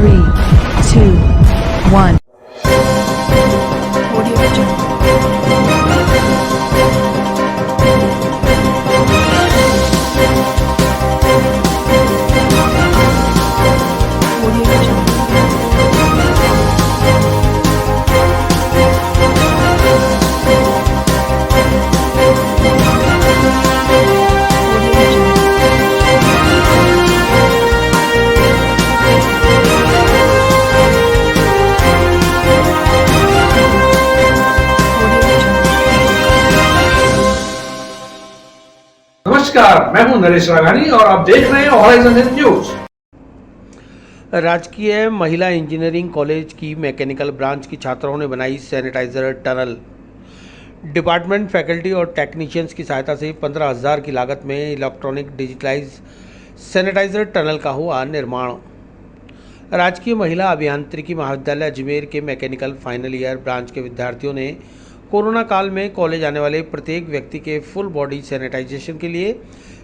3, 2, 1. Audio Jungle. Audio Jungle. Audio Jungle. Audio Jungle. नमस्कार, मैं हूं नरेश राघानी और आप देख रहे हैं हॉराइजन न्यूज। राजकीय महिला इंजीनियरिंग कॉलेज की मैकेनिकल ब्रांच की छात्राओं ने बनाई सैनिटाइजर टनल। डिपार्टमेंट फैकल्टी और टेक्नीशियंस की सहायता से 15,000 की लागत में इलेक्ट्रॉनिक डिजिटलाइज सैनिटाइजर टनल का हुआ निर्माण। राजकीय महिला अभियांत्रिकी महाविद्यालय अजमेर के मैकेनिकल फाइनल ईयर ब्रांच के विद्यार्थियों ने कोरोना काल में कॉलेज आने वाले प्रत्येक व्यक्ति के फुल बॉडी सैनिटाइजेशन के लिए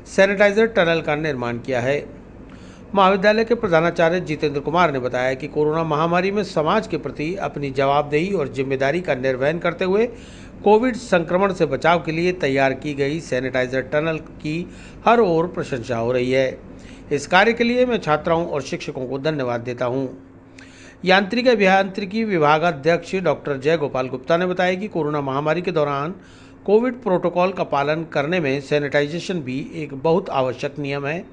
सैनिटाइजर टनल का निर्माण किया है। महाविद्यालय के प्रधानाचार्य जितेंद्र कुमार ने बताया कि कोरोना महामारी में समाज के प्रति अपनी जवाबदेही और जिम्मेदारी का निर्वहन करते हुए कोविड संक्रमण से बचाव के लिए तैयार की गई सैनिटाइजर टनल की हर ओर प्रशंसा हो रही है। इस कार्य के लिए मैं छात्राओं और शिक्षकों को धन्यवाद देता हूं। यांत्रिक अभियांत्रिकी विभागाध्यक्ष डॉक्टर जय गोपाल गुप्ता ने बताया कि कोरोना महामारी के दौरान कोविड प्रोटोकॉल का पालन करने में सैनिटाइजेशन भी एक बहुत आवश्यक नियम है,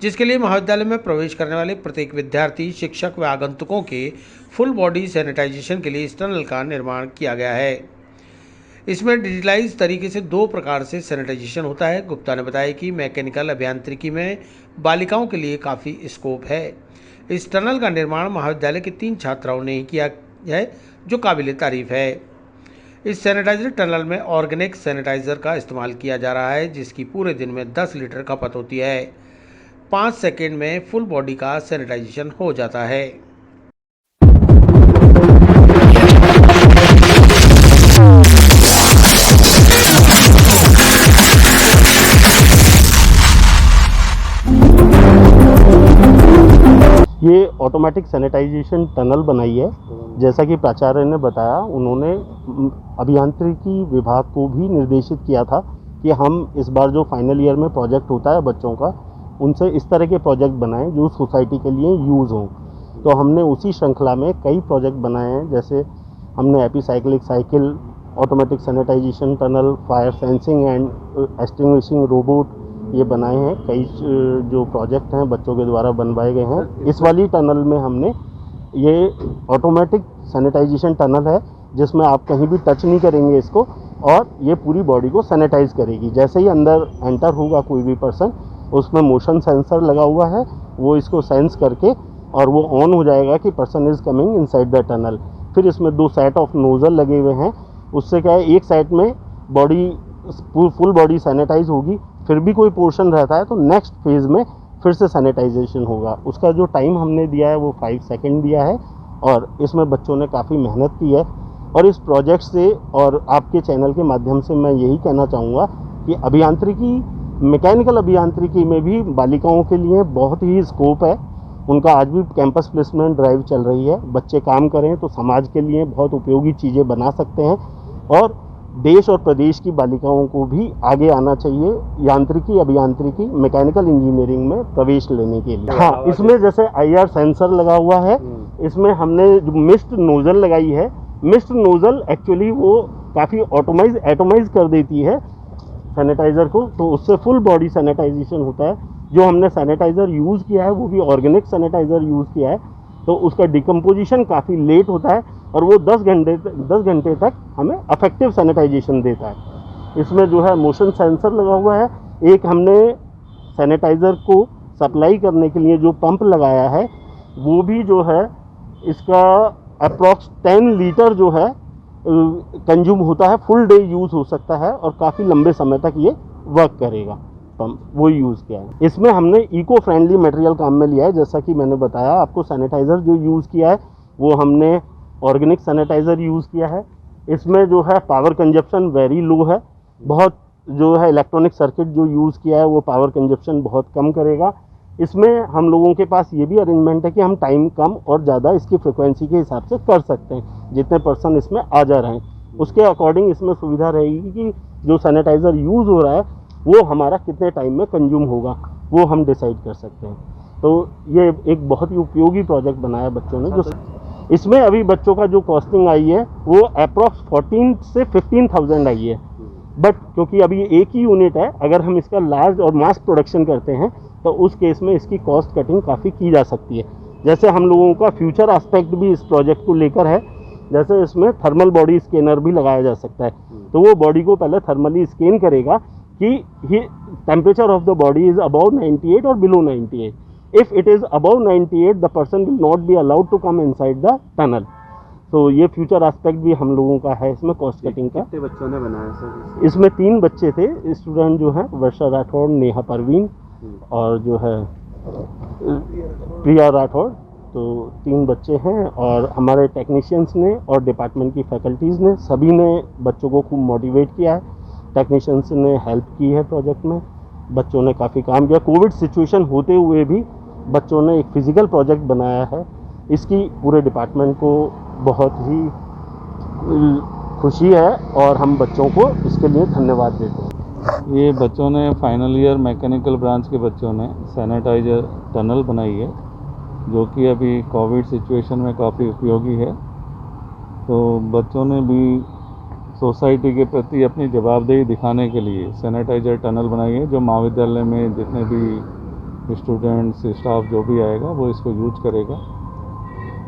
जिसके लिए महाविद्यालय में प्रवेश करने वाले प्रत्येक विद्यार्थी, शिक्षक व आगंतुकों के फुल बॉडी सैनिटाइजेशन के लिए इस टनल का निर्माण किया गया है। इसमें डिजिटलाइज तरीके से 2 प्रकार से सैनिटाइजेशन होता है। गुप्ता ने बताया कि मैकेनिकल अभियांत्रिकी में बालिकाओं के लिए काफ़ी स्कोप है। इस टनल का निर्माण महाविद्यालय की 3 छात्राओं ने किया है, जो काबिल तारीफ है। इस सैनिटाइजर टनल में ऑर्गेनिक सैनिटाइजर का इस्तेमाल किया जा रहा है, जिसकी पूरे दिन में 10 लीटर खपत होती है। 5 सेकेंड में फुल बॉडी का सैनिटाइजेशन हो जाता है। ये ऑटोमेटिक सैनिटाइजेशन टनल बनाई है। जैसा कि प्राचार्य ने बताया, उन्होंने अभियांत्रिकी विभाग को भी निर्देशित किया था कि हम इस बार जो फाइनल ईयर में प्रोजेक्ट होता है बच्चों का, उनसे इस तरह के प्रोजेक्ट बनाएं जो सोसाइटी के लिए यूज़ हों। तो हमने उसी श्रृंखला में कई प्रोजेक्ट बनाए हैं, जैसे हमने epicyclic cycle, automatic sanitization tunnel, fire sensing and extinguishing robot, ये बनाए हैं। कई जो प्रोजेक्ट हैं बच्चों के द्वारा बनवाए गए हैं। इस वाली टनल में हमने ये ऑटोमेटिक सैनिटाइजेशन टनल है, जिसमें आप कहीं भी टच नहीं करेंगे इसको, और ये पूरी बॉडी को सैनिटाइज करेगी। जैसे ही अंदर एंटर होगा कोई भी पर्सन, उसमें मोशन सेंसर लगा हुआ है, वो इसको सेंस करके और वो ऑन हो जाएगा कि person is coming inside the tunnel. फिर इसमें 2 सेट ऑफ नोज़ल लगे हुए हैं। उससे क्या है, एक साइड में बॉडी फुल बॉडी सैनिटाइज होगी, फिर भी कोई पोर्शन रहता है तो नेक्स्ट फेज़ में फिर से सैनिटाइजेशन होगा। उसका जो टाइम हमने दिया है वो 5 सेकेंड दिया है, और इसमें बच्चों ने काफ़ी मेहनत की है। और इस प्रोजेक्ट से और आपके चैनल के माध्यम से मैं यही कहना चाहूँगा कि अभियांत्रिकी, मैकेनिकल अभियांत्रिकी में भी बालिकाओं के लिए बहुत ही स्कोप है। उनका आज भी कैंपस प्लेसमेंट ड्राइव चल रही है। बच्चे काम करें तो समाज के लिए बहुत उपयोगी चीज़ें बना सकते हैं, और देश और प्रदेश की बालिकाओं को भी आगे आना चाहिए यांत्रिकी, अभियांत्रिकी, मैकेनिकल इंजीनियरिंग में प्रवेश लेने के लिए। हाँ, इसमें जैसे IR सेंसर लगा हुआ है। इसमें हमने जो मिस्ट नोज़ल लगाई है, मिस्ट नोज़ल एक्चुअली वो काफ़ी एटोमाइज कर देती है सैनिटाइज़र को, तो उससे फुल बॉडी सैनिटाइजेशन होता है। जो हमने सैनिटाइज़र यूज़ किया है वो भी ऑर्गेनिक सैनिटाइज़र यूज़ किया है, तो उसका डिकम्पोजिशन काफ़ी लेट होता है, और वो 10 घंटे तक हमें अफेक्टिव सैनिटाइजेशन देता है। इसमें जो है मोशन सेंसर लगा हुआ है। एक हमने सैनिटाइज़र को सप्लाई करने के लिए जो पंप लगाया है, वो भी जो है इसका अप्रॉक्स 10 लीटर जो है कंज्यूम होता है। फुल डे यूज़ हो सकता है और काफ़ी लंबे समय तक ये वर्क करेगा। पंप वो यूज़ किया है। इसमें हमने इको फ्रेंडली मटेरियल काम में लिया है। जैसा कि मैंने बताया आपको, सैनिटाइज़र जो यूज़ किया है वो हमने ऑर्गेनिक सैनिटाइज़र यूज़ किया है। इसमें जो है पावर कंजप्शन वेरी लो है, बहुत जो है इलेक्ट्रॉनिक सर्किट जो यूज़ किया है वो पावर कंजप्शन बहुत कम करेगा। इसमें हम लोगों के पास ये भी अरेंजमेंट है कि हम टाइम कम और ज़्यादा इसकी फ्रिक्वेंसी के हिसाब से कर सकते हैं, जितने पर्सन इसमें आ जा रहे हैं उसके अकॉर्डिंग इसमें सुविधा रहेगी कि जो सैनिटाइज़र यूज़ हो रहा है वो हमारा कितने टाइम में कंज्यूम होगा वो हम डिसाइड कर सकते हैं। तो ये एक बहुत ही उपयोगी प्रोजेक्ट बनाया बच्चों ने। जो इसमें अभी बच्चों का जो कॉस्टिंग आई है वो अप्रॉक्स 14 से 15,000 आई है, बट क्योंकि अभी एक ही यूनिट है, अगर हम इसका लार्ज और मास प्रोडक्शन करते हैं तो उस केस में इसकी कॉस्ट कटिंग काफ़ी की जा सकती है। जैसे हम लोगों का फ्यूचर एस्पेक्ट भी इस प्रोजेक्ट को लेकर है, जैसे इसमें थर्मल बॉडी स्कैनर भी लगाया जा सकता है, तो वो बॉडी को पहले थर्मली स्कैन करेगा कि temperature of the body is above 98 और below 98। If it is above 98 the person will not be allowed to come inside the tunnel. तो ये फ्यूचर एस्पेक्ट भी हम लोगों का है इसमें कॉस्ट कटिंग का। कितने बच्चों ने बनाया सर? इसमें 3 बच्चे थे स्टूडेंट जो हैं, वर्षा राठौड़, नेहा परवीन और जो है प्रिया राठौड़। तो 3 बच्चे हैं और हमारे टेक्नीशियंस ने और डिपार्टमेंट की फैकल्टीज़ ने सभी ने बच्चों को खूब मोटिवेट किया है। टेक्नीशियंस ने हेल्प की है प्रोजेक्ट में, बच्चों ने काफ़ी काम किया। कोविड सिचुएशन होते हुए भी बच्चों ने एक फिज़िकल प्रोजेक्ट बनाया है, इसकी पूरे डिपार्टमेंट को बहुत ही खुशी है और हम बच्चों को इसके लिए धन्यवाद देते हैं। ये बच्चों ने फाइनल ईयर मैकेनिकल ब्रांच के बच्चों ने सैनिटाइजर टनल बनाई है, जो कि अभी कोविड सिचुएशन में काफ़ी उपयोगी है। तो बच्चों ने भी सोसाइटी के प्रति अपनी जवाबदेही दिखाने के लिए सैनिटाइजर टनल बनाई है, जो महाविद्यालय में जितने भी स्टूडेंट्स स्टाफ जो भी आएगा वो इसको यूज करेगा।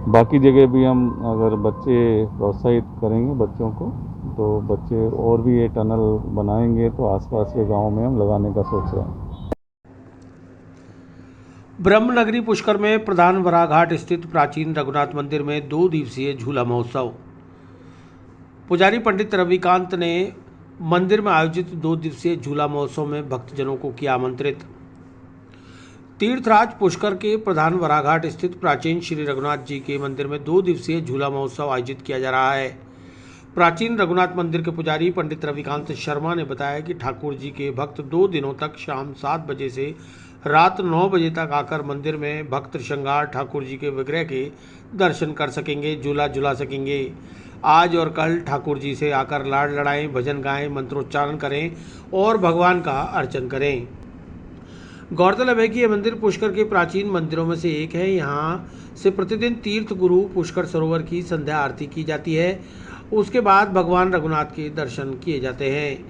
बाकी जगह भी हम अगर बच्चे प्रोत्साहित करेंगे बच्चों को, तो बच्चे और भी ये टनल बनाएंगे तो आसपास के गांव में हम लगाने का सोच रहे हैं। ब्रह्मनगरी पुष्कर में प्रधान वराघाट स्थित प्राचीन रघुनाथ मंदिर में 2 दिवसीय झूला महोत्सव। पुजारी पंडित रविकांत ने मंदिर में आयोजित 2 दिवसीय झूला महोत्सव में भक्तजनों को किया आमंत्रित। तीर्थराज पुष्कर के प्रधान वराघाट स्थित प्राचीन श्री रघुनाथ जी के मंदिर में 2 दिवसीय झूला महोत्सव आयोजित किया जा रहा है। प्राचीन रघुनाथ मंदिर के पुजारी पंडित रविकांत शर्मा ने बताया कि ठाकुर जी के भक्त 2 दिनों तक शाम 7 बजे से रात 9 बजे तक आकर मंदिर में भक्त श्रृंगार ठाकुर जी के विग्रह के दर्शन कर सकेंगे, झूला झुला सकेंगे। आज और कल ठाकुर जी से आकर लाड़ लड़ाएं, भजन गाएं, मंत्रोच्चारण करें और भगवान का अर्चन करें। गौरतलब है कि यह मंदिर पुष्कर के प्राचीन मंदिरों में से एक है। यहाँ से प्रतिदिन तीर्थ गुरु पुष्कर सरोवर की संध्या आरती की जाती है, उसके बाद भगवान रघुनाथ के दर्शन किए जाते हैं।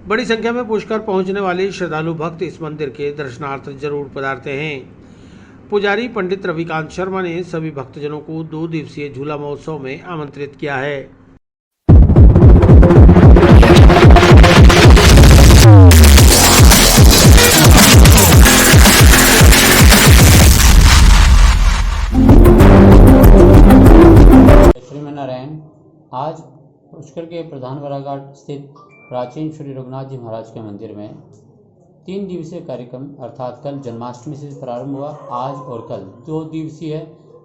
बड़ी संख्या में पुष्कर पहुंचने वाले श्रद्धालु भक्त इस मंदिर के दर्शनार्थ जरूर पधारते हैं। पुजारी पंडित रविकांत शर्मा ने सभी भक्तजनों को 2 दिवसीय झूला महोत्सव में आमंत्रित किया है। श्रीमनारायण आज पुष्कर के प्रधान वराघाट स्थित प्राचीन श्री रघुनाथ जी महाराज के मंदिर में 3 दिवसीय कार्यक्रम अर्थात कल जन्माष्टमी से प्रारंभ हुआ, आज और कल 2 दिवसीय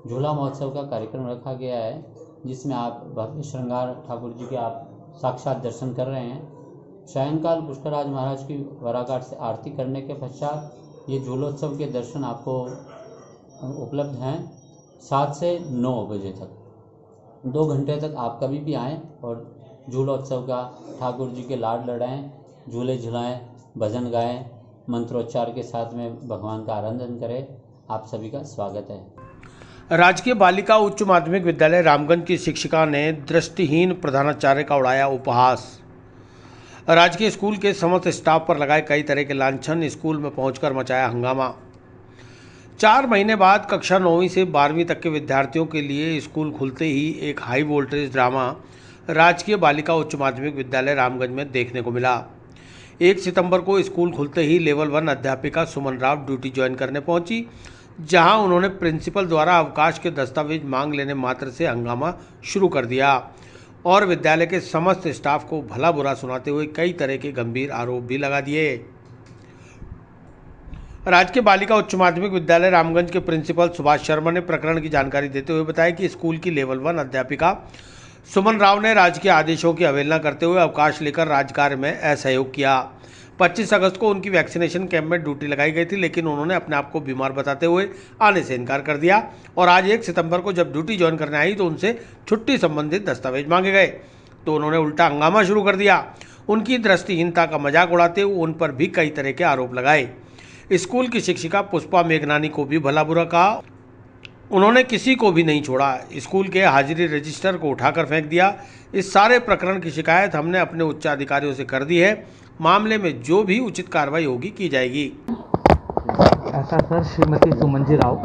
झूला महोत्सव का कार्यक्रम रखा गया है, जिसमें आप भव्य श्रृंगार ठाकुर जी के आप साक्षात दर्शन कर रहे हैं। सायंकाल पुष्कराज महाराज की वराघाट से आरती करने के पश्चात ये झूलोत्सव के दर्शन आपको उपलब्ध हैं 7 से 9 बजे तक। 2 घंटे तक आप कभी भी आएँ और झूलोत्सव का ठाकुर जी के लाड लड़ाएँ, झूले झुलाएँ, भजन गाएँ, मंत्रोच्चार के साथ में भगवान का आराधन करें। आप सभी का स्वागत है। राजकीय बालिका उच्च माध्यमिक विद्यालय रामगंज की शिक्षिका ने दृष्टिहीन प्रधानाचार्य का उड़ाया उपहास। राजकीय स्कूल के समस्त स्टाफ पर लगाए कई तरह के लांछन, स्कूल में पहुंचकर मचाया हंगामा। 4 महीने बाद कक्षा 9वीं से 12वीं तक के विद्यार्थियों के लिए स्कूल खुलते ही एक हाई वोल्टेज ड्रामा राजकीय बालिका उच्च माध्यमिक विद्यालय रामगंज में देखने को मिला। 1 सितंबर को स्कूल खुलते ही लेवल 1 अध्यापिका सुमन राव ड्यूटी ज्वाइन करने पहुंची, जहां उन्होंने प्रिंसिपल द्वारा अवकाश के दस्तावेज मांग लेने मात्र से हंगामा शुरू कर दिया और विद्यालय के समस्त स्टाफ को भला बुरा सुनाते हुए कई तरह के गंभीर आरोप भी लगा दिए। राजकीय बालिका उच्च माध्यमिक विद्यालय रामगंज के प्रिंसिपल सुभाष शर्मा ने प्रकरण की जानकारी देते हुए बताया कि स्कूल की लेवल 1 अध्यापिका सुमन राव ने राजकीय आदेशों की अवहेलना करते हुए अवकाश लेकर राजकार्य में असहयोग किया। 25 अगस्त को उनकी वैक्सीनेशन कैंप में ड्यूटी लगाई गई थी, लेकिन उन्होंने अपने आप को बीमार बताते हुए आने से इनकार कर दिया और आज 1 सितंबर को जब ड्यूटी ज्वाइन करने आई तो उनसे छुट्टी संबंधित दस्तावेज मांगे गए तो उन्होंने उल्टा हंगामा शुरू कर दिया। उनकी दृष्टिहीनता का मजाक उड़ाते हुए उन पर भी कई तरह के आरोप लगाए। स्कूल की शिक्षिका पुष्पा मेघनानी को भी भला बुरा कहा। उन्होंने किसी को भी नहीं छोड़ा, स्कूल के हाजिरी रजिस्टर को उठाकर फेंक दिया। इस सारे प्रकरण की शिकायत हमने अपने उच्च अधिकारियों से कर दी है। मामले में जो भी उचित कार्रवाई होगी की जाएगी। ऐसा सर, श्रीमती सुमंजी राव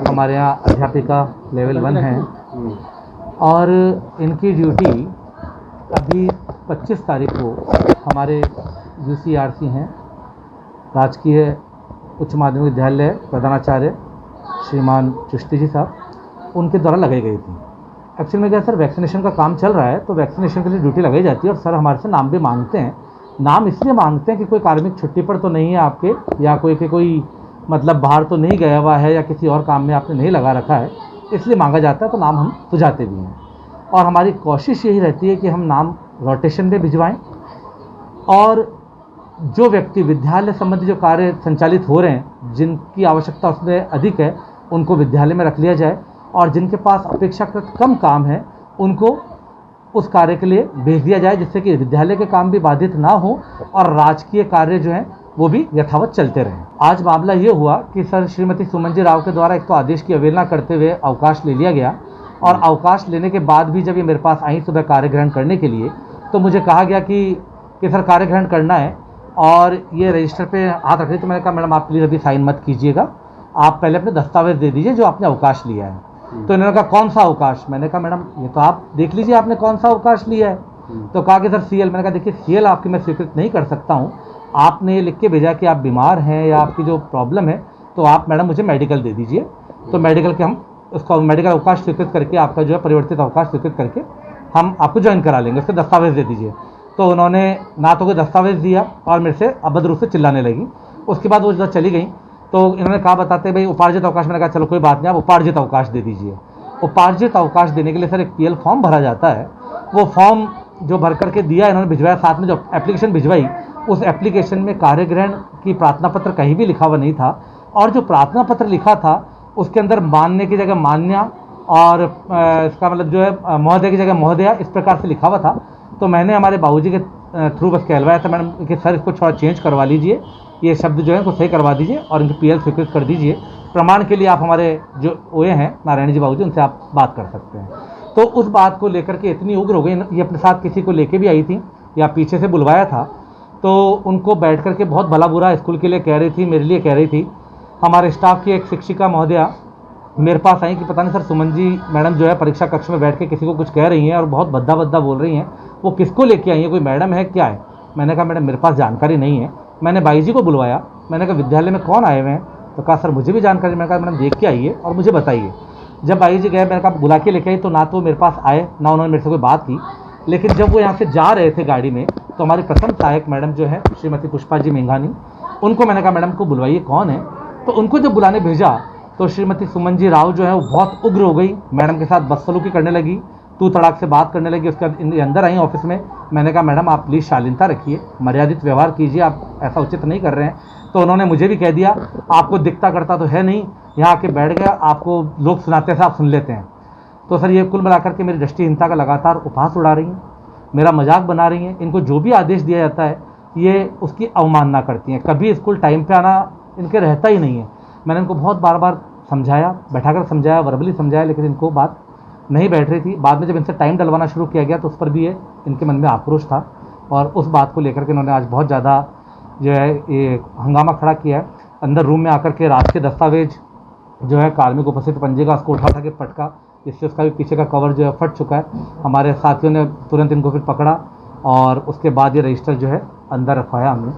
हमारे यहाँ अध्यापिका लेवल 1 हैं और इनकी ड्यूटी अभी 25 तारीख को हमारे UCRC हैं, राजकीय उच्च माध्यमिक विद्यालय प्रधानाचार्य श्रीमान चुश्ती जी साहब, उनके द्वारा लगाई गई थी। एक्चुअली में क्या सर, वैक्सीनेशन का काम चल रहा है तो वैक्सीनेशन के लिए ड्यूटी लगाई जाती है और सर हमारे से नाम भी मांगते हैं। नाम इसलिए मांगते हैं कि कोई कार्मिक छुट्टी पर तो नहीं है आपके, या कोई मतलब बाहर तो नहीं गया हुआ है, या किसी और काम में आपने नहीं लगा रखा है, इसलिए मांगा जाता है। तो नाम हम सुझाते भी हैं और हमारी कोशिश यही रहती है कि हम नाम रोटेशन में भिजवाएं और जो व्यक्ति विद्यालय संबंधी जो कार्य संचालित हो रहे हैं, जिनकी आवश्यकता उसमें अधिक है, उनको विद्यालय में रख लिया जाए और जिनके पास अपेक्षाकृत कम काम है उनको उस कार्य के लिए भेज दिया जाए, जिससे कि विद्यालय के काम भी बाधित ना हो और राजकीय कार्य जो हैं वो भी यथावत चलते रहें। आज मामला ये हुआ कि सर श्रीमती सुमंजी राव के द्वारा एक तो आदेश की अवहेलना करते हुए अवकाश ले लिया गया और अवकाश लेने के बाद भी जब ये मेरे पास आई सुबह कार्य ग्रहण करने के लिए तो मुझे कहा गया कि सर कार्य ग्रहण करना है और ये रजिस्टर पे हाथ रख रही। तो मैंने कहा मैडम आप प्लीज़ अभी साइन मत कीजिएगा, आप पहले अपने दस्तावेज दे दीजिए जो आपने अवकाश लिया है। तो इन्होंने कहा कौन सा अवकाश? मैंने कहा मैडम ये तो आप देख लीजिए आपने कौन सा अवकाश लिया है। तो कहा कि सर CL। मैंने कहा देखिए CL आपकी मैं स्वीकृत नहीं कर सकता हूँ, आपने लिख के भेजा कि आप बीमार हैं या आपकी जो प्रॉब्लम है तो आप मैडम मुझे मेडिकल दे दीजिए। तो मेडिकल के हम उसका मेडिकल अवकाश स्वीकृत करके आपका जो है परिवर्तित अवकाश स्वीकृत करके हम आपको ज्वाइन करा लेंगे, उसके दस्तावेज दे दीजिए। तो उन्होंने ना तो कोई दस्तावेज दिया और मेरे से अभद्र रूप से चिल्लाने लगी। उसके बाद वो जब चली गई तो इन्होंने कहा बताते भाई उपार्जित अवकाश। मैंने कहा चलो कोई बात नहीं, आप उपार्जित अवकाश दे दीजिए। उपार्जित अवकाश देने के लिए सर एक PL फॉर्म भरा जाता है, वो फॉर्म जो भर करके दिया इन्होंने भिजवाया, साथ में जो एप्लीकेशन भिजवाई उस एप्लीकेशन में कार्यग्रहण की प्रार्थना पत्र कहीं भी लिखा हुआ नहीं था और जो प्रार्थना पत्र लिखा था उसके अंदर मान्य की जगह मान्या और इसका मतलब जो है महोदय की जगह महोदया, इस प्रकार से लिखा हुआ था। तो मैंने हमारे बाबूजी के थ्रू बस कहलवाया था मैडम कि सर इसको थोड़ा चेंज करवा लीजिए, ये शब्द जो है उनको सही करवा दीजिए और इनकी PL स्वीकृत कर दीजिए। प्रमाण के लिए आप हमारे जो OA हैं नारायण जी बाबूजी, उनसे आप बात कर सकते हैं। तो उस बात को लेकर के इतनी उग्र हो गई, ये अपने साथ किसी को लेके भी आई थी या पीछे से बुलवाया था, तो उनको बैठ करके बहुत भला बुरा स्कूल के लिए कह रही थी, मेरे लिए कह रही थी। हमारे स्टाफ की एक शिक्षिका महोदया मेरे पास आई कि पता नहीं सर सुमंजी मैडम जो है परीक्षा कक्ष में बैठ के किसी को कुछ कह रही हैं और बहुत भद्दा भद्दा बोल रही हैं, वो किसको लेके आई है, कोई मैडम है क्या है? मैंने कहा मैडम मेरे पास जानकारी नहीं है। मैंने बाई जी को बुलवाया, मैंने कहा विद्यालय में कौन आए हुए हैं? तो कहा सर मुझे भी जानकारी। मैंने कहा मैडम देख के आइए और मुझे बताइए। जब बाई जी गए, मैंने कहा बुला के लेके आई, तो ना तो मेरे पास आए ना उन्होंने मेरे से कोई बात की। लेकिन जब वो यहाँ से जा रहे थे गाड़ी में तो हमारी प्रथम सहायक मैडम जो है श्रीमती पुष्पा जी मेघानी, उनको मैंने कहा मैडम को बुलवाइए कौन है। तो उनको जब बुलाने भेजा तो श्रीमती सुमंजी राव जो है वो बहुत उग्र हो गई, मैडम के साथ बदसलूकी करने लगी, तू तड़ाक से बात करने लगी। उसके बाद अंदर आई ऑफिस में। मैंने कहा मैडम आप प्लीज़ शालीनता रखिए, मर्यादित व्यवहार कीजिए, आप ऐसा उचित नहीं कर रहे हैं। तो उन्होंने मुझे भी कह दिया आपको दिखता करता तो है नहीं, यहाँ आके बैठ गया, आपको लोग सुनाते हैं आप सुन लेते हैं। तो सर ये कुल मिलाकर के मेरी दृष्टिहीनता का लगातार उपहास उड़ा रही हैं, मेरा मजाक बना रही हैं। इनको जो भी आदेश दिया जाता है ये उसकी अवमानना करती हैं, कभी स्कूल टाइम पे आना इनके रहता ही नहीं है। मैंने इनको बहुत बार बार समझाया, बैठाकर समझाया, वर्बली समझाया, लेकिन इनको बात नहीं बैठ रही थी। बाद में जब इनसे टाइम डलवाना शुरू किया गया तो उस पर भी ये इनके मन में आक्रोश था और उस बात को लेकर के इन्होंने आज बहुत ज़्यादा जो है ये हंगामा खड़ा किया है। अंदर रूम में आकर के रात के दस्तावेज जो है कार्मिक उपस्थित पंजे का उसको उठा के पटका, जिससे उसका भी पीछे का कवर जो है फट चुका है। हमारे साथियों ने तुरंत इनको फिर पकड़ा और उसके बाद ये रजिस्टर जो है अंदर रखवाया हमने।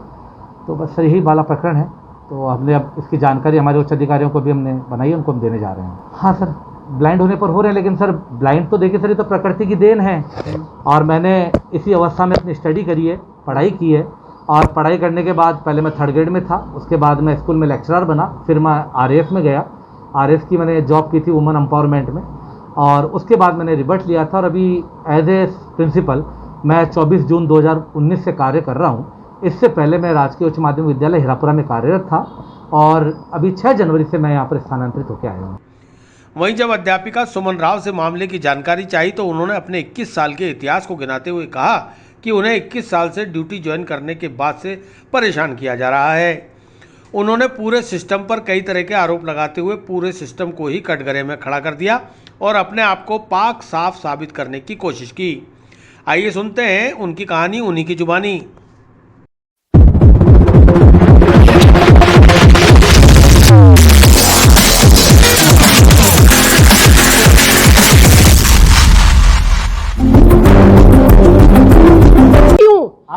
तो बस सर यही वाला प्रकरण है। तो हमने अब इसकी जानकारी हमारे उच्च अधिकारियों को भी हमने बनाई, उनको हम देने जा रहे हैं। हाँ सर ब्लाइंड होने पर हो रहे हैं, लेकिन सर ब्लाइंड तो देखिए सर ये तो प्रकृति की देन है और मैंने इसी अवस्था में अपनी स्टडी करी है, पढ़ाई की है और पढ़ाई करने के बाद पहले मैं 3rd ग्रेड में था, उसके बाद मैं स्कूल में लेक्चरर बना, फिर मैं RAF में गया। RAF की मैंने जॉब की थी वुमेन एम्पावरमेंट में और उसके बाद मैंने रिबर्ट लिया था और अभी एज ए प्रिंसिपल मैं 24 जून 2019 से कार्य कर रहा हूँ। इससे पहले मैं राजकीय उच्च माध्यमिक विद्यालय हीरापुरा में कार्यरत था और अभी 6 जनवरी से मैं यहाँ पर स्थानांतरित होकर आया हूँ। वहीं जब अध्यापिका सुमन राव से मामले की जानकारी चाहिए तो उन्होंने अपने 21 साल के इतिहास को गिनाते हुए कहा कि उन्हें 21 साल से ड्यूटी ज्वाइन करने के बाद से परेशान किया जा रहा है। उन्होंने पूरे सिस्टम पर कई तरह के आरोप लगाते हुए पूरे सिस्टम को ही कटघरे में खड़ा कर दिया और अपने आप को पाक साफ साबित करने की कोशिश की। आइए सुनते हैं उनकी कहानी उन्हीं की जुबानी।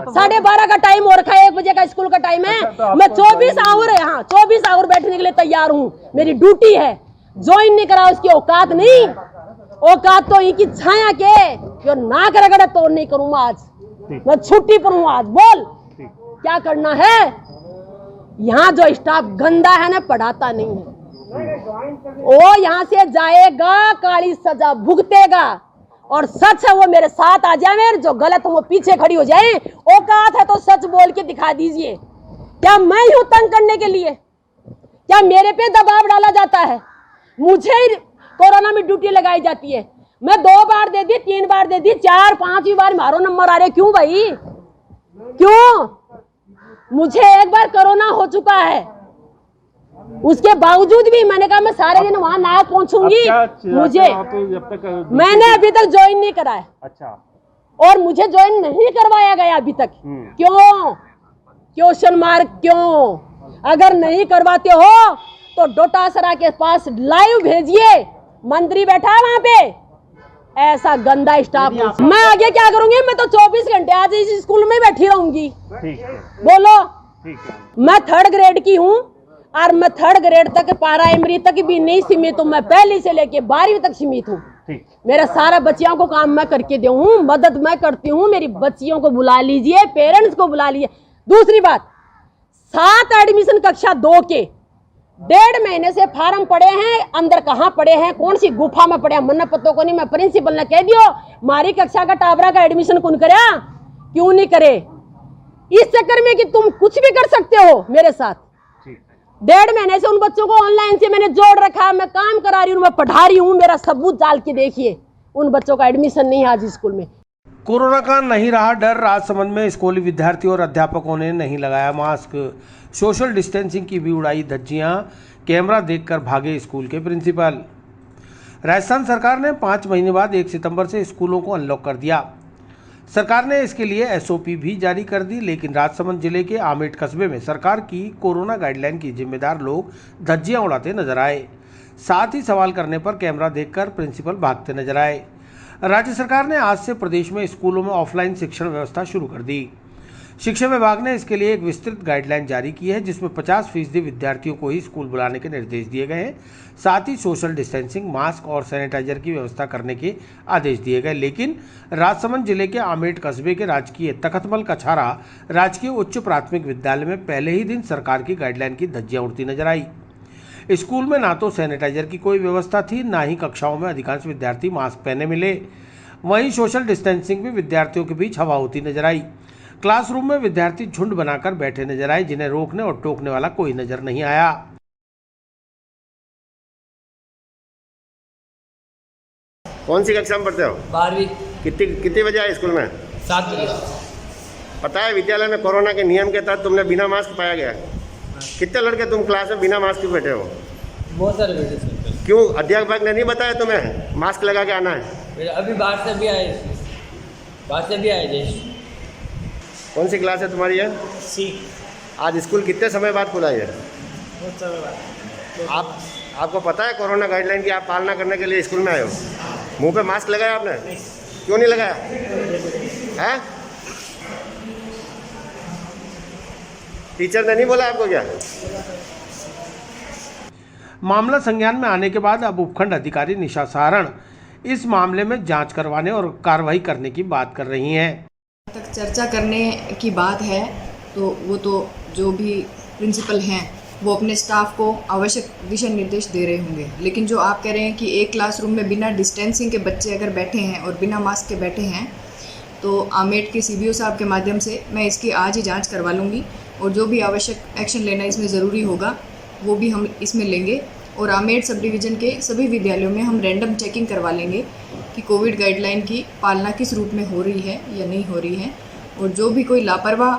साढ़े 12 का टाइम हो रखा है, 1 बजे का स्कूल का टाइम है। मैं 24 आवर बैठने के लिए तैयार हूँ। मेरी ड्यूटी है, ज्वाइन नहीं करा उसकी औकात नहीं। औकात तो इनकी छाया के जो नाक रगड़े तो नहीं करूंगा। आज मैं छुट्टी पर हूँ। आज बोल क्या करना है। यहाँ जो स्टाफ गंदा है ना, पढ़ाता नहीं है। वो यहाँ से जाएगा, काली सजा भुगतेगा और सच है वो मेरे साथ आ जाए, जो गलत है वो पीछे खड़ी हो जाए। औकात है तो सच बोल के दिखा दीजिए। क्या मैं यूं तंग करने के लिए, क्या मेरे पे दबाव डाला जाता है? मुझे कोरोना में ड्यूटी लगाई जाती है। मैं 2 बार दे दी, 3 बार दे दी, 4 5वीं बार मारो नंबर आ रहे। क्यों भाई, क्यों? मुझे एक बार कोरोना हो चुका है, उसके बावजूद भी मैंने कहा मैं सारे दिन वहां ना पहुंचूंगी। मुझे मैंने अभी तक ज्वाइन नहीं करा है। अच्छा, और मुझे ज्वाइन नहीं करवाया गया अभी तक। क्यों? क्वेश्चन मार्क क्यों? अगर नहीं करवाते हो तो डोटासरा के पास लाइव भेजिए, मंत्री बैठा है वहां पे। ऐसा गंदा स्टाफ मैं आगे क्या करूंगी? मैं तो 24 घंटे आज इस स्कूल में बैठी रहूंगी। बोलो, मैं 3rd ग्रेड की हूँ और मैं 3rd ग्रेड तक, प्राइमरी तक भी नहीं सीमित हूँ। मैं पहली से लेके 12वीं तक सीमित हूँ। मेरा सारा बच्चियों को काम मैं करके दे हूँ, मदद मैं करती हूँ। मेरी बच्चियों को बुला लीजिए, पेरेंट्स को बुला लीजिए। दूसरी बात, 7 एडमिशन कक्षा 2 के 1.5 महीने से फार्म पड़े हैं। अंदर कहाँ पड़े हैं, कौन सी गुफा में पड़े हैं, मन पत्तों को नहीं। मैं प्रिंसिपल ने कह दियो मारी कक्षा का टाबरा का एडमिशन कौन करे, क्यों नहीं करे? इस चक्कर में कि तुम कुछ भी कर सकते हो मेरे साथ। 1.5 महीने से उन बच्चों को ऑनलाइन से मैंने जोड़ रखा है। मैं काम करा रही हूँ, मैं पढ़ा रही हूँ। मेरा सबूत डाल के देखिए, उन बच्चों का एडमिशन नहीं है आज स्कूल में। कोरोना का नहीं रहा डर। राजसमंद में स्कूली विद्यार्थियों और अध्यापकों ने नहीं लगाया मास्क, सोशल डिस्टेंसिंग की भी उड़ाई धज्जियां, कैमरा देखकर भागे स्कूल के प्रिंसिपल। राजस्थान सरकार ने 5 महीने बाद 1 सितंबर से स्कूलों को अनलॉक कर दिया। सरकार ने इसके लिए एसओपी भी जारी कर दी, लेकिन राजसमंद जिले के आमेट कस्बे में सरकार की कोरोना गाइडलाइन की जिम्मेदार लोग धज्जियां उड़ाते नजर आए। साथ ही सवाल करने पर कैमरा देखकर प्रिंसिपल भागते नजर आए। राज्य सरकार ने आज से प्रदेश में स्कूलों में ऑफलाइन शिक्षण व्यवस्था शुरू कर दी। शिक्षा विभाग ने इसके लिए एक विस्तृत गाइडलाइन जारी की है, जिसमें 50% विद्यार्थियों को ही स्कूल बुलाने के निर्देश दिए गए हैं। साथ ही सोशल डिस्टेंसिंग, मास्क और सैनिटाइजर की व्यवस्था करने के आदेश दिए गए। लेकिन राजसमंद जिले के आमेट कस्बे के राजकीय तखतमल कछारा राजकीय उच्च प्राथमिक विद्यालय में पहले ही दिन सरकार की गाइडलाइन की धज्जियां उड़ती नजर आई। स्कूल में ना तो सैनिटाइजर की कोई व्यवस्था थी, ना ही कक्षाओं में अधिकांश विद्यार्थी मास्क पहने मिले। वहीं सोशल डिस्टेंसिंग भी विद्यार्थियों के बीच हवा होती नजर आई। क्लासरूम में विद्यार्थी झुंड बनाकर बैठे नजर आए, जिन्हें रोकने और टोकने वाला कोई नजर नहीं आया। कौन सी कक्षा में पढ़ते हो? 12वीं। कितने बजे आए स्कूल में? 7 बजे। पता है विद्यालय में कोरोना के नियम के तहत तुमने बिना मास्क पाया गया। कितने लड़के तुम क्लास में बिना मास्क के बैठे हो? बहुत सारे बैठे सर। क्यों अध्यापक ने नहीं बताया तुम्हें मास्क लगा के आना है? अभी बाहर से भी आए जैसे। कौन सी क्लास है तुम्हारी है? सी। आज स्कूल कितने समय बाद खुला है? बहुत समय बाद। आपको पता है कोरोना गाइडलाइन की आप पालना करने के लिए स्कूल में आए हो? मुंह पे मास्क लगाया आपने? क्यों नहीं लगाया है? टीचर ने नहीं बोला आपको क्या? मामला संज्ञान में आने के बाद अब उपखंड अधिकारी निशा सहारण इस मामले में जांच करवाने और कार्रवाई करने की बात कर रही हैं। तक चर्चा करने की बात है तो वो तो जो भी प्रिंसिपल हैं वो अपने स्टाफ को आवश्यक दिशा निर्देश दे रहे होंगे, लेकिन जो आप कह रहे हैं कि एक क्लासरूम में बिना डिस्टेंसिंग के बच्चे अगर बैठे हैं और बिना मास्क के बैठे हैं तो आमेट के CBO साहब के माध्यम से मैं इसकी आज ही जांच करवा लूँगी और जो भी आवश्यक एक्शन लेना इसमें ज़रूरी होगा वो भी हम इसमें लेंगे। और आमेट सब डिवीज़न के सभी विद्यालयों में हम रैंडम चेकिंग करवा लेंगे कि कोविड गाइडलाइन की पालना किस रूप में हो रही है या नहीं हो रही है, और जो भी कोई लापरवाह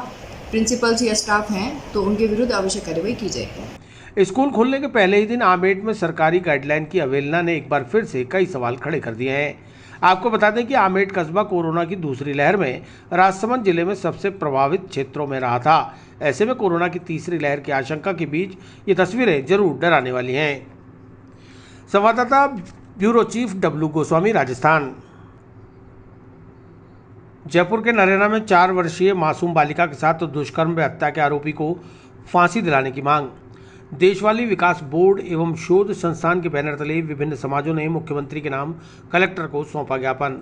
प्रिंसिपल्स या स्टाफ हैं तो उनके विरुद्ध आवश्यक कार्रवाई की जाएगी। स्कूल खुलने के पहले ही दिन आमेट में सरकारी गाइडलाइन की अवहेलना ने एक बार फिर से कई सवाल खड़े कर दिए हैं। आपको बता दें कि आमेट कस्बा कोरोना की दूसरी लहर में राजसमंद जिले में सबसे प्रभावित क्षेत्रों में रहा था। ऐसे में कोरोना की तीसरी लहर की आशंका के बीच ये तस्वीरें जरूर डराने वाली हैं। संवाददाता bureau chief W Goswami, Rajasthan. Jaipur के नरेला में 4 वर्षीय मासूम बालिका के साथ दुष्कर्म व हत्या के आरोपी को फांसी दिलाने की मांग। देशवाली विकास बोर्ड एवं शोध संस्थान के बैनर तले विभिन्न समाजों ने मुख्यमंत्री के नाम कलेक्टर को सौंपा ज्ञापन।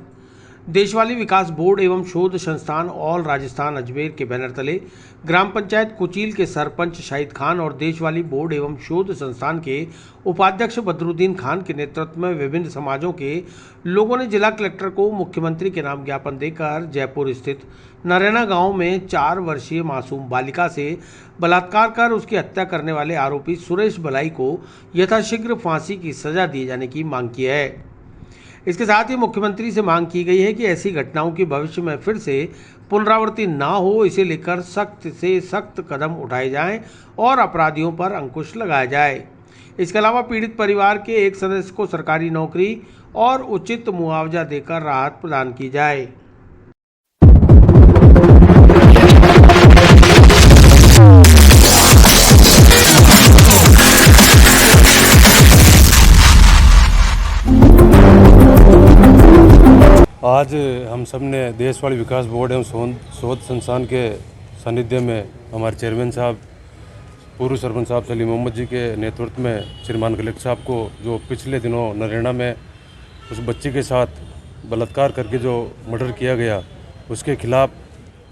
देशवाली विकास बोर्ड एवं शोध संस्थान ऑल राजस्थान अजमेर के बैनर तले ग्राम पंचायत कुचील के सरपंच शाहिद खान और देशवाली बोर्ड एवं शोध संस्थान के उपाध्यक्ष बदरुद्दीन खान के नेतृत्व में विभिन्न समाजों के लोगों ने जिला कलेक्टर को मुख्यमंत्री के नाम ज्ञापन देकर जयपुर स्थित नरेना गांव में 4 वर्षीय मासूम बालिका से बलात्कार कर उसकी हत्या करने वाले आरोपी सुरेश बलाई को यथाशीघ्र फांसी की सजा दिए जाने की मांग की है। इसके साथ ही मुख्यमंत्री से मांग की गई है कि ऐसी घटनाओं की भविष्य में फिर से पुनरावृत्ति ना हो, इसे लेकर सख्त से सख्त कदम उठाए जाएं और अपराधियों पर अंकुश लगाया जाए। इसके अलावा पीड़ित परिवार के एक सदस्य को सरकारी नौकरी और उचित मुआवजा देकर राहत प्रदान की जाए। आज हम सब ने देशवाली विकास बोर्ड एवं शोध संस्थान के सानिध्य में हमारे चेयरमैन साहब, पूर्व सरपंच साहब सलीम मोहम्मद जी के नेतृत्व में श्रीमान कलेक्टर साहब को जो पिछले दिनों नरेना में उस बच्ची के साथ बलात्कार करके जो मर्डर किया गया, उसके खिलाफ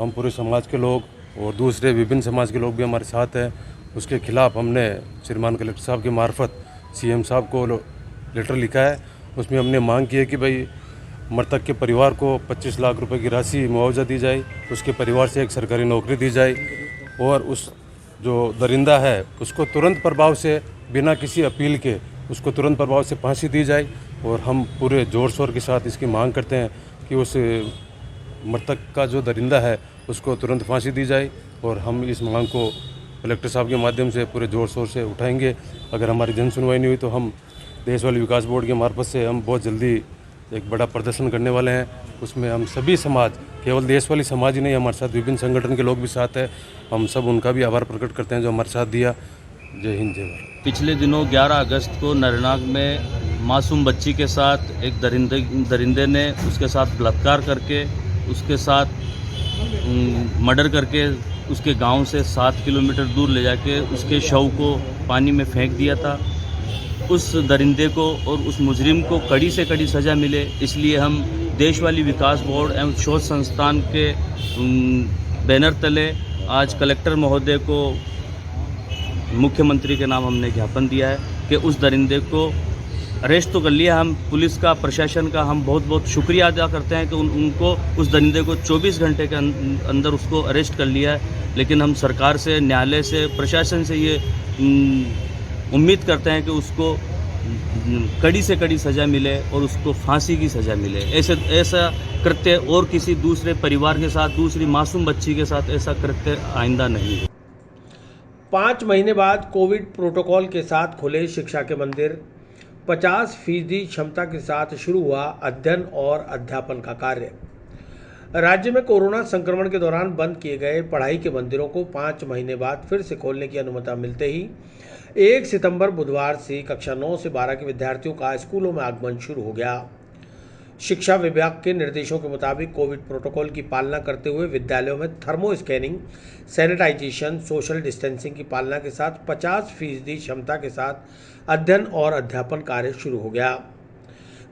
हम पूरे समाज के लोग और दूसरे विभिन्न समाज के लोग भी हमारे साथ हैं। उसके खिलाफ हमने श्रीमान कलेक्टर साहब के मार्फत CM साहब को लेटर लिखा है। उसमें हमने मांग की है कि भाई मृतक के परिवार को 25 लाख रुपए की राशि मुआवजा दी जाए, उसके परिवार से एक सरकारी नौकरी दी जाए और उस जो दरिंदा है उसको तुरंत प्रभाव से बिना किसी अपील के उसको तुरंत प्रभाव से फांसी दी जाए। और हम पूरे जोर शोर के साथ इसकी मांग करते हैं कि उस मृतक का जो दरिंदा है उसको तुरंत फांसी दी जाए और हम इस मांग को कलेक्टर साहब के माध्यम से पूरे जोर शोर से उठाएंगे। अगर हमारी जन सुनवाई नहीं हुई तो हम देशवाली विकास बोर्ड के मार्फत से हम बहुत जल्दी एक बड़ा प्रदर्शन करने वाले हैं। उसमें हम सभी समाज, केवल देशवाली समाज ही नहीं, हमारे साथ विभिन्न संगठन के लोग भी साथ हैं। हम सब उनका भी आभार प्रकट करते हैं जो हमारे साथ दिया। जय हिंद, जय भारत। पिछले दिनों 11 अगस्त को नरेनाग में मासूम बच्ची के साथ एक दरिंदे ने उसके साथ बलात्कार करके उसके साथ मर्डर करके उसके गांव से 7 किलोमीटर दूर ले जाके उसके शव को पानी में फेंक दिया था। उस दरिंदे को और उस मुजरिम को कड़ी से कड़ी सज़ा मिले, इसलिए हम देशवाली विकास बोर्ड एवं शोध संस्थान के बैनर तले आज कलेक्टर महोदय को मुख्यमंत्री के नाम हमने ज्ञापन दिया है कि उस दरिंदे को अरेस्ट तो कर लिया। हम पुलिस का, प्रशासन का हम बहुत बहुत शुक्रिया अदा करते हैं कि उनको उस दरिंदे को 24 घंटे के अंदर उसको अरेस्ट कर लिया है। लेकिन हम सरकार से, न्यायालय से, प्रशासन से ये उम्मीद करते हैं कि उसको कड़ी से कड़ी सज़ा मिले और उसको फांसी की सज़ा मिले। ऐसा कृत्य और किसी दूसरे परिवार के साथ, दूसरी मासूम बच्ची के साथ ऐसा कृत्य आइंदा नहीं हो। 5 महीने बाद कोविड प्रोटोकॉल के साथ खुले शिक्षा के मंदिर। 50% क्षमता के साथ शुरू हुआ अध्ययन और अध्यापन का कार्य। राज्य में कोरोना संक्रमण के दौरान बंद किए गए पढ़ाई के मंदिरों को 5 महीने बाद फिर से खोलने की अनुमति मिलते ही 1 सितंबर बुधवार से कक्षा 9 से 12 के विद्यार्थियों का स्कूलों में आगमन शुरू हो गया। शिक्षा विभाग के निर्देशों के मुताबिक कोविड प्रोटोकॉल की पालना करते हुए विद्यालयों में thermo scanning, sanitization, social distancing की पालना के साथ 50% क्षमता के साथ अध्ययन और अध्यापन कार्य शुरू हो गया।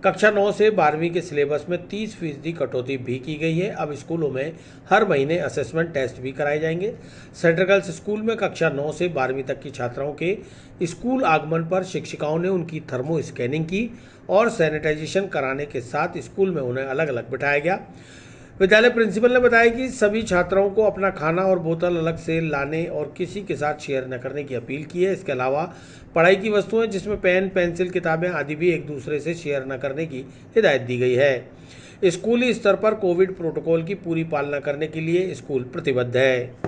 कक्षा 9 से 12वीं के सिलेबस में 30% कटौती भी की गई है। अब स्कूलों में हर महीने असेसमेंट टेस्ट भी कराए जाएंगे। सेंट्रल गर्ल्स स्कूल में कक्षा 9 से 12वीं तक की छात्राओं के स्कूल आगमन पर शिक्षिकाओं ने उनकी थर्मो स्कैनिंग की और सैनिटाइजेशन कराने के साथ स्कूल में उन्हें अलग अलग बिठाया गया। विद्यालय प्रिंसिपल ने बताया कि सभी छात्राओं को अपना खाना और बोतल अलग से लाने और किसी के साथ शेयर न करने की अपील की है। इसके अलावा पढ़ाई की वस्तुएं जिसमें पेन, पेंसिल, किताबें आदि भी एक दूसरे से शेयर न करने की हिदायत दी गई है। स्कूली स्तर पर कोविड प्रोटोकॉल की पूरी पालना करने के लिए स्कूल प्रतिबद्ध है।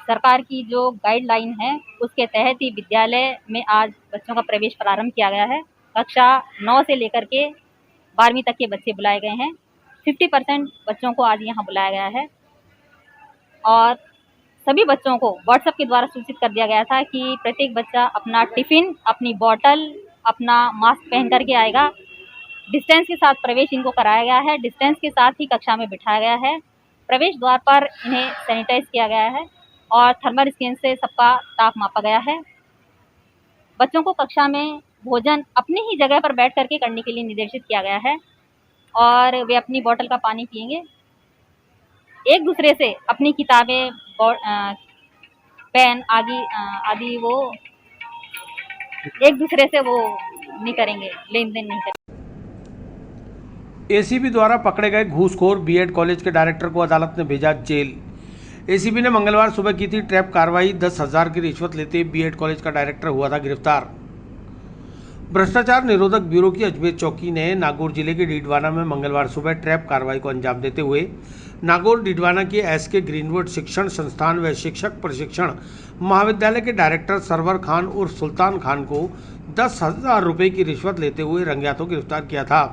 सरकार की जो गाइडलाइन है उसके तहत ही विद्यालय में आज बच्चों का प्रवेश प्रारंभ किया गया है। कक्षा 9 से लेकर के 12वीं तक के बच्चे बुलाए गए हैं। 50% बच्चों को आज यहाँ बुलाया गया है और सभी बच्चों को व्हाट्सएप के द्वारा सूचित कर दिया गया था कि प्रत्येक बच्चा अपना टिफ़िन, अपनी बॉटल, अपना मास्क पहन करके आएगा। डिस्टेंस के साथ प्रवेश इनको कराया गया है। डिस्टेंस के साथ ही कक्षा में बिठाया गया है। प्रवेश द्वार पर इन्हें सैनिटाइज किया गया है और थर्मल स्कैन से सबका ताप मापा गया है। बच्चों को कक्षा में भोजन अपनी ही जगह पर बैठ करके करने के लिए निर्देशित किया गया है और वे अपनी बोतल का पानी पिएंगे। एक दूसरे से अपनी किताबें, पेन आदि वो एक दूसरे से वो नहीं करेंगे, लेन देन नहीं करेंगे। एसीबी द्वारा पकड़े गए घूसखोर बीएड कॉलेज के डायरेक्टर को अदालत ने भेजा जेल। एसीबी ने मंगलवार सुबह की थी ट्रैप कार्रवाई। 10,000 की रिश्वत लेते बीएड कॉलेज का डायरेक्टर हुआ था गिरफ्तार। भ्रष्टाचार निरोधक ब्यूरो की अजमेर चौकी ने नागौर जिले के डीडवाना में मंगलवार सुबह ट्रैप कार्रवाई को अंजाम देते हुए नागौर डीडवाना के एसके ग्रीनवुड शिक्षण संस्थान व शिक्षक प्रशिक्षण महाविद्यालय के डायरेक्टर सरवर खान उर्फ सुल्तान खान को 10,000 रुपये की रिश्वत लेते हुए रंगे हाथों गिरफ्तार किया था।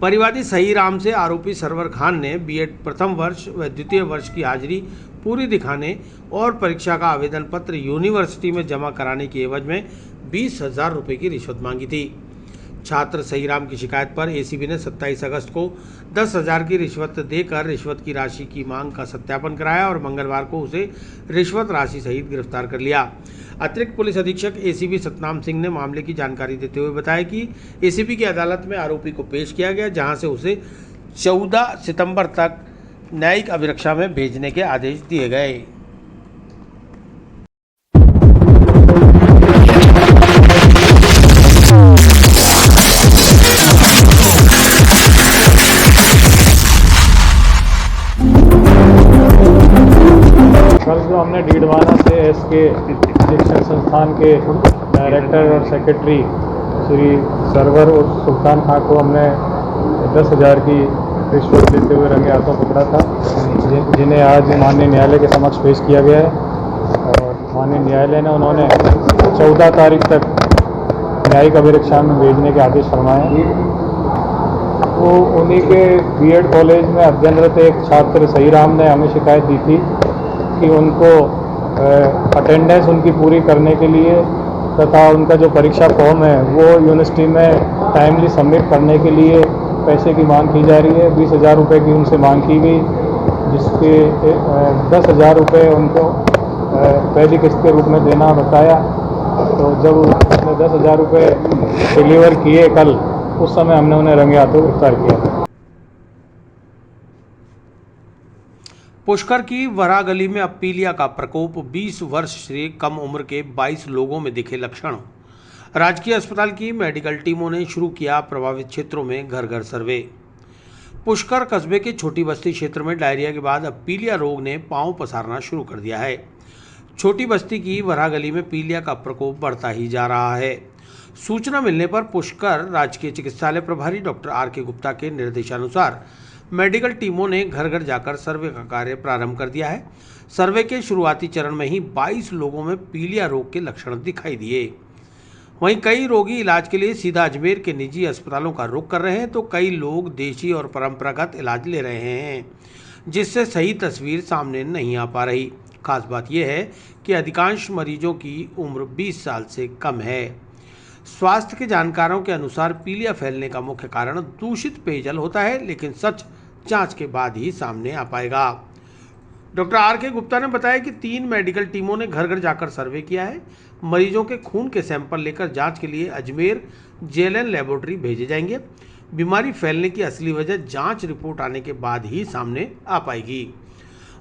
परिवादी सही राम से आरोपी सरवर खान ने बीएड प्रथम वर्ष व द्वितीय वर्ष की हाजिरी पूरी दिखाने और परीक्षा का आवेदन पत्र यूनिवर्सिटी में जमा कराने की एवज में 20,000 रुपये की रिश्वत मांगी थी। छात्र सही राम की शिकायत पर एसीबी ने 27 अगस्त को 10,000 की रिश्वत देकर रिश्वत की राशि की मांग का सत्यापन कराया और मंगलवार को उसे रिश्वत राशि सहित गिरफ्तार कर लिया। अतिरिक्त पुलिस अधीक्षक एसीबी सतनाम सिंह ने मामले की जानकारी देते हुए बताया कि एसीबी की अदालत में आरोपी को पेश किया गया, जहां से उसे 14 सितंबर तक न्यायिक अभिरक्षा में भेजने के आदेश दिए गए। कल जो हमने डीडवाना से एसके शिक्षण संस्थान के डायरेक्टर और सेक्रेटरी श्री सरवर और सुल्तान खान को हमने 10,000 की रिश्वत लेते हुए रंगे हाथों पकड़ा था, जिन्हें आज माननीय न्यायालय के समक्ष पेश किया गया है और माननीय न्यायालय ने उन्होंने 14 तारीख तक न्यायिक अभिरक्षा में भेजने के आदेश फरमाए। वो उन्हीं के बीएड कॉलेज में अध्ययनरत एक छात्र सही राम ने हमें शिकायत दी थी कि उनको अटेंडेंस उनकी पूरी करने के लिए तथा उनका जो परीक्षा फॉर्म है वो यूनिवर्सिटी में टाइमली सबमिट करने के लिए पैसे की मांग की जा रही है। 20,000 रुपये की उनसे मांग की गई, जिसके 10,000 रुपये उनको पहली किस्त के रूप में देना बताया। तो जब उसने 10,000 रुपये डिलीवर किए कल, उस समय हमने उन्हें रंगे हाथों गिरफ्तार किया। पुष्कर की वरा गली में अब पीलिया का प्रकोप, 20 वर्ष से कम उम्र के 22 लोगों में दिखे लक्षण। राजकीय अस्पताल की मेडिकल टीमों ने शुरू किया प्रभावित क्षेत्रों में घर घर सर्वे। पुष्कर कस्बे के छोटी बस्ती क्षेत्र में डायरिया के बाद अब पीलिया रोग ने पांव पसारना शुरू कर दिया है। छोटी बस्ती की वरा गली में पीलिया का प्रकोप बढ़ता ही जा रहा है। सूचना मिलने पर पुष्कर राजकीय चिकित्सालय प्रभारी डॉक्टर आर.के. गुप्ता के निर्देशानुसार मेडिकल टीमों ने घर घर जाकर सर्वे का कार्य प्रारंभ कर दिया है। सर्वे के शुरुआती चरण में ही 22 लोगों में पीलिया रोग के लक्षण दिखाई दिए। वहीं कई रोगी इलाज के लिए सीधा अजमेर के निजी अस्पतालों का रुख कर रहे हैं, तो कई लोग देशी और परंपरागत इलाज ले रहे हैं, जिससे सही तस्वीर सामने नहीं आ पा रही। खास बात यह है कि अधिकांश मरीजों की उम्र 20 साल से कम है। स्वास्थ्य के जानकारों के अनुसार पीलिया फैलने का मुख्य कारण दूषित पेयजल होता है, लेकिन सच जांच के बाद ही सामने आ पाएगा। Doctor R K. गुप्ता ने बताया कि 3 मेडिकल टीमों ने घर घर जाकर सर्वे किया है। मरीजों के खून के सैंपल लेकर जांच के लिए अजमेर जेएलएन लेबोरेटरी भेजे जाएंगे। बीमारी फैलने की असली वजह जांच रिपोर्ट आने के बाद ही सामने आ पाएगी।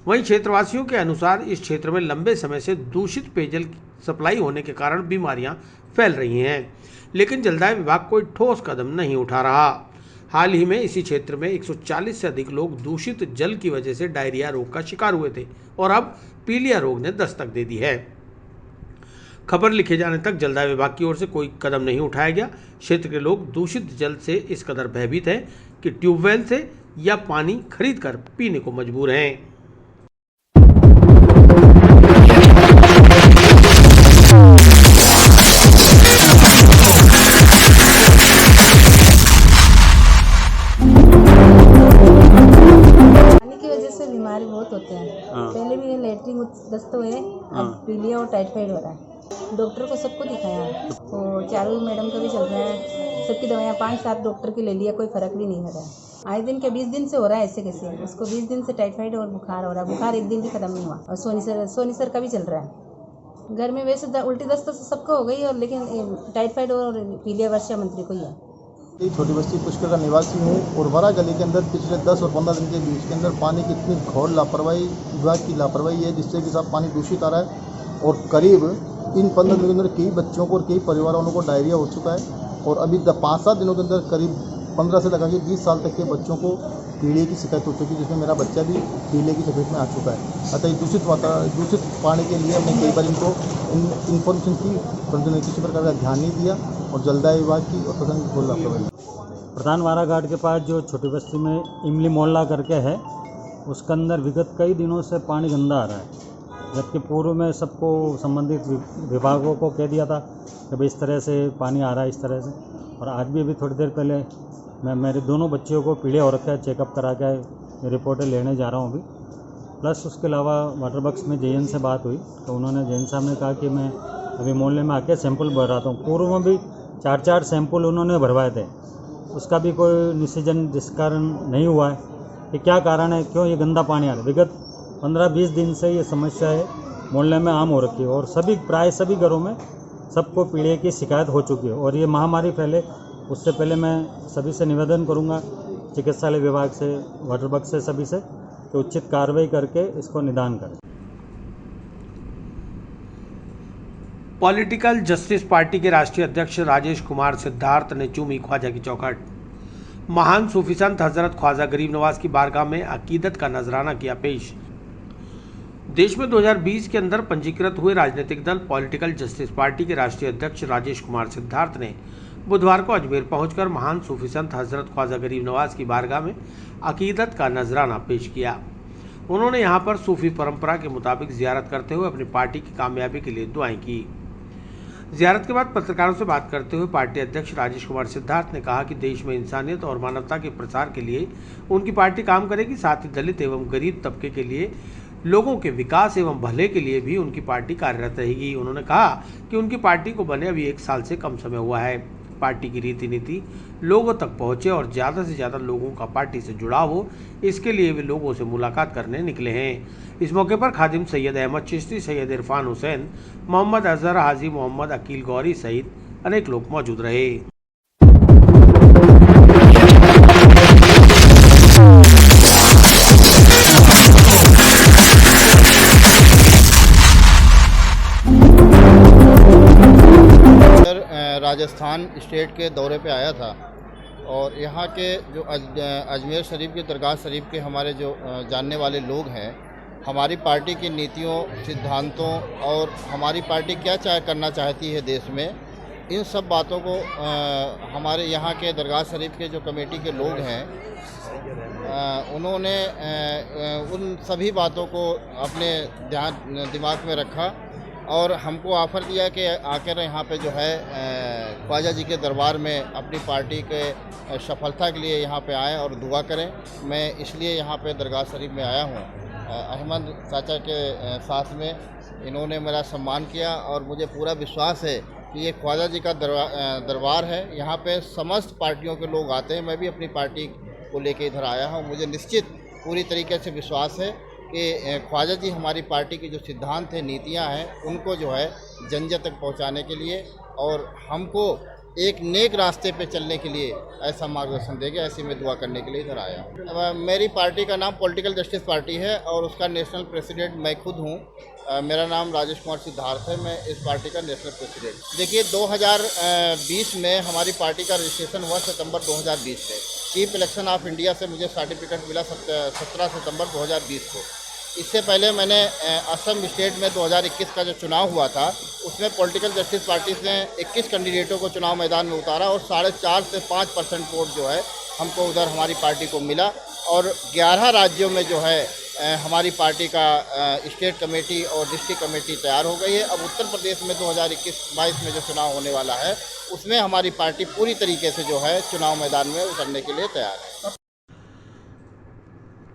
वहीं क्षेत्रवासियों के अनुसार इस क्षेत्र में लंबे समय से दूषित पेयजल सप्लाई होने के कारण बीमारियां फैल रही हैं, लेकिन जलदाय विभाग कोई ठोस कदम नहीं उठा रहा। हाल ही में इसी क्षेत्र में 140 से अधिक लोग दूषित जल की वजह से डायरिया रोग का शिकार हुए थे और अब पीलिया रोग ने दस्तक दे दी है। खबर लिखे जाने तक जलदाय विभाग की ओर से कोई कदम नहीं उठाया गया। क्षेत्र के लोग दूषित जल से इस कदर भयभीत हैं कि ट्यूबवेल से या पानी खरीद कर पीने को मजबूर हैं। बीमारी बहुत होते हैं। पहले भी लेटरिन दस्त हुए, अब पीलिया और टाइफाइड हो रहा है। डॉक्टर को सबको दिखाया और चारू मैडम का भी चल रहा है, सबकी दवाइयाँ 5-7 डॉक्टर की ले लिया, कोई फर्क भी नहीं हो रहा है। आए दिन के 20 दिन से हो रहा है ऐसे कैसे, उसको 20 दिन से टाइफाइड और बुखार हो रहा है। बुखार एक दिन भी खत्म नहीं हुआ और सोनी सर का भी चल रहा है। घर में वैसे उल्टी दस्त सबको हो गई और लेकिन टाइफाइड और पीलिया वर्षा मंत्री को ही है। छोटी बस्ती पुष्कर का निवासी हूँ और वरा गली के अंदर पिछले 10 और 15 दिन के बीच के अंदर पानी की इतनी घोर लापरवाही, विभाग की लापरवाही है, जिससे कि सब पानी दूषित आ रहा है और करीब इन 15 दिनों के अंदर कई बच्चों को और कई परिवारों को डायरिया हो चुका है और अभी 5-7 दिनों के अंदर करीब 15 से लगा के 20 साल तक के बच्चों को पीलिया की शिकायत हो चुकी है, जिसमें मेरा बच्चा भी पीलिया की चपेट में आ चुका है। अतः दूषित वातावरण, दूषित पानी के लिए हमने कई बार इनको इन्फॉर्मेशन की, परंतु ने किसी प्रकार का ध्यान नहीं दिया और जलदाय विभाग की और प्रशासन की घोर लापरवाही। प्रधान वारा घाट के पास जो छोटी बस्ती में इमली मोहल्ला करके है, उसके अंदर विगत कई दिनों से पानी गंदा आ रहा है, जबकि पूर्व में सबको संबंधित विभागों को कह दिया था कि भाई इस तरह से पानी आ रहा है, इस तरह से। और आज भी अभी थोड़ी देर पहले मैं मेरे दोनों बच्चियों को पीलिया हो रखा है, चेकअप करा के रिपोर्टें लेने जा रहा हूँ अभी। प्लस उसके अलावा वाटर बक्स में जैन से बात हुई तो उन्होंने जैन साहब ने कहा कि मैं अभी मोहल्ले में आके सैंपल भरवाता हूँ। पूर्व में भी 4-4 सैंपल उन्होंने भरवाए थे, उसका भी कोई डिसीजन जिस कारण नहीं हुआ है कि क्या कारण है, क्यों ये गंदा पानी आ रहा है। विगत 15-20 दिन से ये समस्या है मोहल्ले में आम हो रखी है और प्राय सभी घरों में सबको पीलिया की शिकायत हो चुकी है और ये महामारी फैले उससे पहले मैं सभी से निवेदन करूंगा, चिकित्सालय विभाग से, वाटर बक्स से, सभी से, कि उचित कार्रवाई करके इसको निदान करें। पॉलिटिकल जस्टिस पार्टी के राष्ट्रीय अध्यक्ष राजेश कुमार सिद्धार्थ ने चूमी ख्वाजा की चौखट। महान सूफी संत हजरत ख्वाजा गरीब नवाज की बारगाह में अकीदत का नजराना किया पेश। देश में 2020 के अंदर पंजीकृत हुए राजनीतिक दल पॉलिटिकल जस्टिस पार्टी के राष्ट्रीय अध्यक्ष राजेश कुमार सिद्धार्थ ने बुधवार को अजमेर पहुंचकर महान सूफी संत हजरत ख्वाजा गरीब नवाज की बारगाह में अकीदत का नजराना पेश किया। उन्होंने यहां पर सूफी परंपरा के मुताबिक जियारत करते हुए अपनी पार्टी की कामयाबी के लिए दुआएं की। जियारत के बाद पत्रकारों से बात करते हुए पार्टी अध्यक्ष राजेश कुमार सिद्धार्थ ने कहा कि देश में इंसानियत और मानवता के प्रसार के लिए उनकी पार्टी काम करेगी, साथ ही दलित एवं गरीब तबके के लिए, लोगों के विकास एवं भले के लिए भी उनकी पार्टी कार्यरत रहेगी। उन्होंने कहा कि उनकी पार्टी को बने अभी 1 साल से कम समय हुआ है। पार्टी की रीति नीति लोगों तक पहुंचे और ज़्यादा से ज़्यादा लोगों का पार्टी से जुड़ाव हो, इसके लिए वे लोगों से मुलाकात करने निकले हैं। इस मौके पर खादिम सैयद अहमद चिश्ती, सैयद इरफान हुसैन, मोहम्मद अजहर, हाजी मोहम्मद अकील गौरी सहित अनेक लोग मौजूद रहे। राजस्थान स्टेट के दौरे पे आया था और यहाँ के जो अजमेर शरीफ की दरगाह शरीफ के हमारे जो जानने वाले लोग हैं, हमारी पार्टी की नीतियों, सिद्धांतों और हमारी पार्टी क्या करना चाहती है देश में, इन सब बातों को हमारे यहाँ के दरगाह शरीफ के जो कमेटी के लोग हैं उन्होंने उन सभी बातों को अपने दिमाग में रखा और हमको ऑफ़र दिया कि आकर यहाँ पे जो है ख्वाजा जी के दरबार में अपनी पार्टी के सफलता के लिए यहाँ पे आएँ और दुआ करें। मैं इसलिए यहाँ पे दरगाह शरीफ में आया हूँ। अहमद चाचा के साथ में इन्होंने मेरा सम्मान किया और मुझे पूरा विश्वास है कि ये ख्वाजा जी का दरबार है। यहाँ पे समस्त पार्टियों के लोग आते हैं। मैं भी अपनी पार्टी को लेके इधर आया हूँ। मुझे निश्चित पूरी तरीके से विश्वास है कि ख्वाजा जी हमारी पार्टी की जो सिद्धांत है, नीतियाँ हैं, उनको जो है जन जन तक पहुँचाने के लिए और हमको एक नेक रास्ते पे चलने के लिए ऐसा मार्गदर्शन देगा, ऐसी मैं दुआ करने के लिए इधर आया। मेरी पार्टी का नाम पॉलिटिकल जस्टिस पार्टी है और उसका नेशनल प्रेसिडेंट मैं खुद हूँ। मेरा नाम राजेश कुमार सिद्धार्थ है, मैं इस पार्टी का नेशनल प्रेसिडेंट। देखिए 2020 में हमारी पार्टी का रजिस्ट्रेशन हुआ सितंबर 2020 में। चीफ इलेक्शन ऑफ इंडिया से मुझे सर्टिफिकेट मिला 17 सितंबर 2020 को। इससे पहले मैंने असम स्टेट में 2021 का जो चुनाव हुआ था उसमें पॉलिटिकल जस्टिस पार्टी से 21 कैंडिडेटों को चुनाव मैदान में उतारा और 4.5 से 5% वोट जो है हमको उधर हमारी पार्टी को मिला। और 11 राज्यों में जो है हमारी पार्टी का स्टेट कमेटी और डिस्ट्रिक्ट कमेटी तैयार हो गई है। अब उत्तर प्रदेश में 2021-22 में जो चुनाव होने वाला है उसमें हमारी पार्टी पूरी तरीके से जो है चुनाव मैदान में उतरने के लिए तैयार है।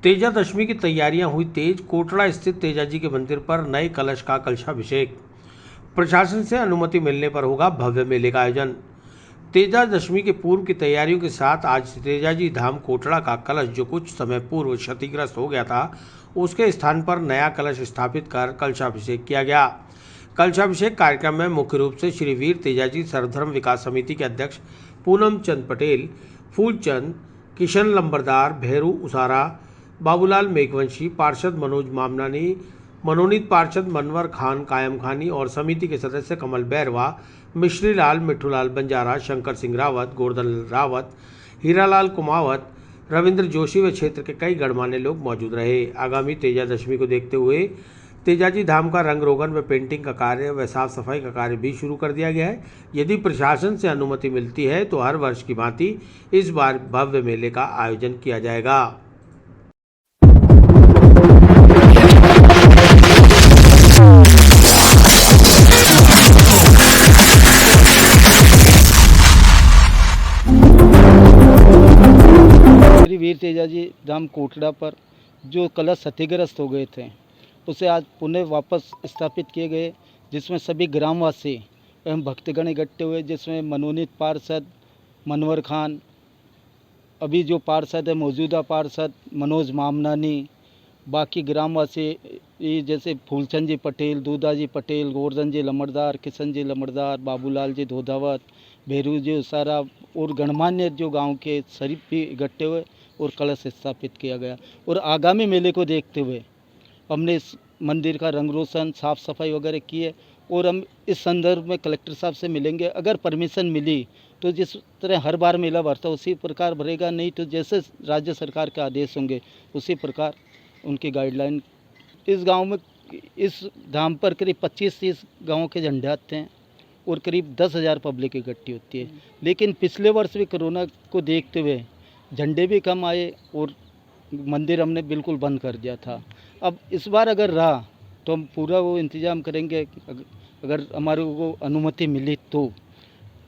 तेजा दशमी की तैयारियां हुई तेज। कोटड़ा स्थित तेजाजी के मंदिर पर नए कलश का कलशाभिषेक। प्रशासन से अनुमति मिलने पर होगा भव्य मेले का आयोजन। तेजा दशमी के पूर्व की तैयारियों के साथ आज तेजाजी धाम कोटड़ा का कलश जो कुछ समय पूर्व क्षतिग्रस्त हो गया था उसके स्थान पर नया कलश स्थापित कर कलशाभिषेक किया गया। कलशाभिषेक कार्यक्रम में मुख्य रूप से श्री वीर तेजाजी सर्वधर्म विकास समिति के अध्यक्ष पूनम चंद पटेल, फूलचंद, किशन लंबरदार, भैरू उसारा, बाबूलाल मेघवंशी, पार्षद मनोज मामनानी, मनोनीत पार्षद मनवर खान कायम खानी और समिति के सदस्य कमल बैरवा, मिश्री लाल, मिठूलाल बंजारा, शंकर सिंह रावत, गोवर्धन रावत, हीरालाल कुमावत, रविंद्र जोशी व क्षेत्र के कई गणमान्य लोग मौजूद रहे। आगामी तेजा दशमी को देखते हुए तेजाजी धाम का रंग रोगन व पेंटिंग का कार्य व साफ सफाई का कार्य भी शुरू कर दिया गया है। यदि प्रशासन से अनुमति मिलती है तो हर वर्ष की भांति इस बार भव्य मेले का आयोजन किया जाएगा। श्री वीर तेजाजी धाम कोटड़ा पर जो कलश क्षतिग्रस्त हो गए थे उसे आज पुनः वापस स्थापित किए गए, जिसमें सभी ग्रामवासी एवं भक्तगण इकट्ठे हुए, जिसमें मनोनीत पार्षद मनवर खान, अभी जो पार्षद है मौजूदा पार्षद मनोज मामनानी, बाकी ग्रामवासी जैसे फूलचंद जी पटेल, दूधा जी पटेल, गोवर्धन जी लमड़दार, किशन जी लमड़दार, बाबूलाल जी धोधावत, भैरू जी उसारा और गणमान्य जो गांव के शरीफ भी इकट्ठे हुए और कलश स्थापित किया गया। और आगामी मेले को देखते हुए हमने इस मंदिर का रंग रोशन, साफ़ सफाई वगैरह की है और हम इस संदर्भ में कलेक्टर साहब से मिलेंगे। अगर परमिशन मिली तो जिस तरह हर बार मेला भरता उसी प्रकार भरेगा, नहीं तो जैसे राज्य सरकार के आदेश होंगे उसी प्रकार उनकी गाइडलाइन। इस गांव में इस धाम पर करीब 25-30 गाँव के झंडे आते हैं और करीब 10,000 पब्लिक इकट्ठी होती है। लेकिन पिछले वर्ष भी कोरोना को देखते हुए झंडे भी कम आए और मंदिर हमने बिल्कुल बंद कर दिया था। अब इस बार अगर रहा तो हम पूरा वो इंतज़ाम करेंगे, अगर हमारे को अनुमति मिली तो।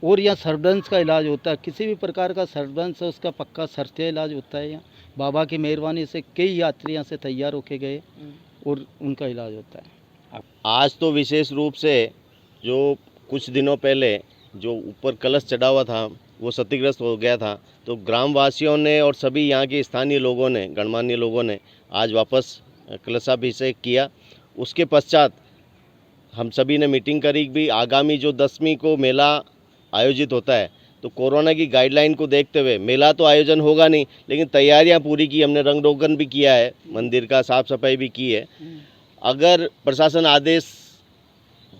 और यहाँ सर्वेलेंस का इलाज होता है, किसी भी प्रकार का सर्वेलेंस है उसका पक्का शर्तिया इलाज होता है। यहाँ बाबा की मेहरबानी से कई यात्री यहाँ से तैयार होके गए और उनका इलाज होता है। आज तो विशेष रूप से जो कुछ दिनों पहले जो ऊपर कलश चढ़ा हुआ था वो क्षतिग्रस्त हो गया था, तो ग्रामवासियों ने और सभी यहाँ के स्थानीय लोगों ने, गणमान्य लोगों ने आज वापस कलशाभिषेक किया। उसके पश्चात हम सभी ने मीटिंग करी भी आगामी जो 10वीं को मेला आयोजित होता है तो कोरोना की गाइडलाइन को देखते हुए मेला तो आयोजन होगा नहीं, लेकिन तैयारियां पूरी की हमने, रंग रोगन भी किया है, मंदिर का साफ सफाई भी की है। अगर प्रशासन आदेश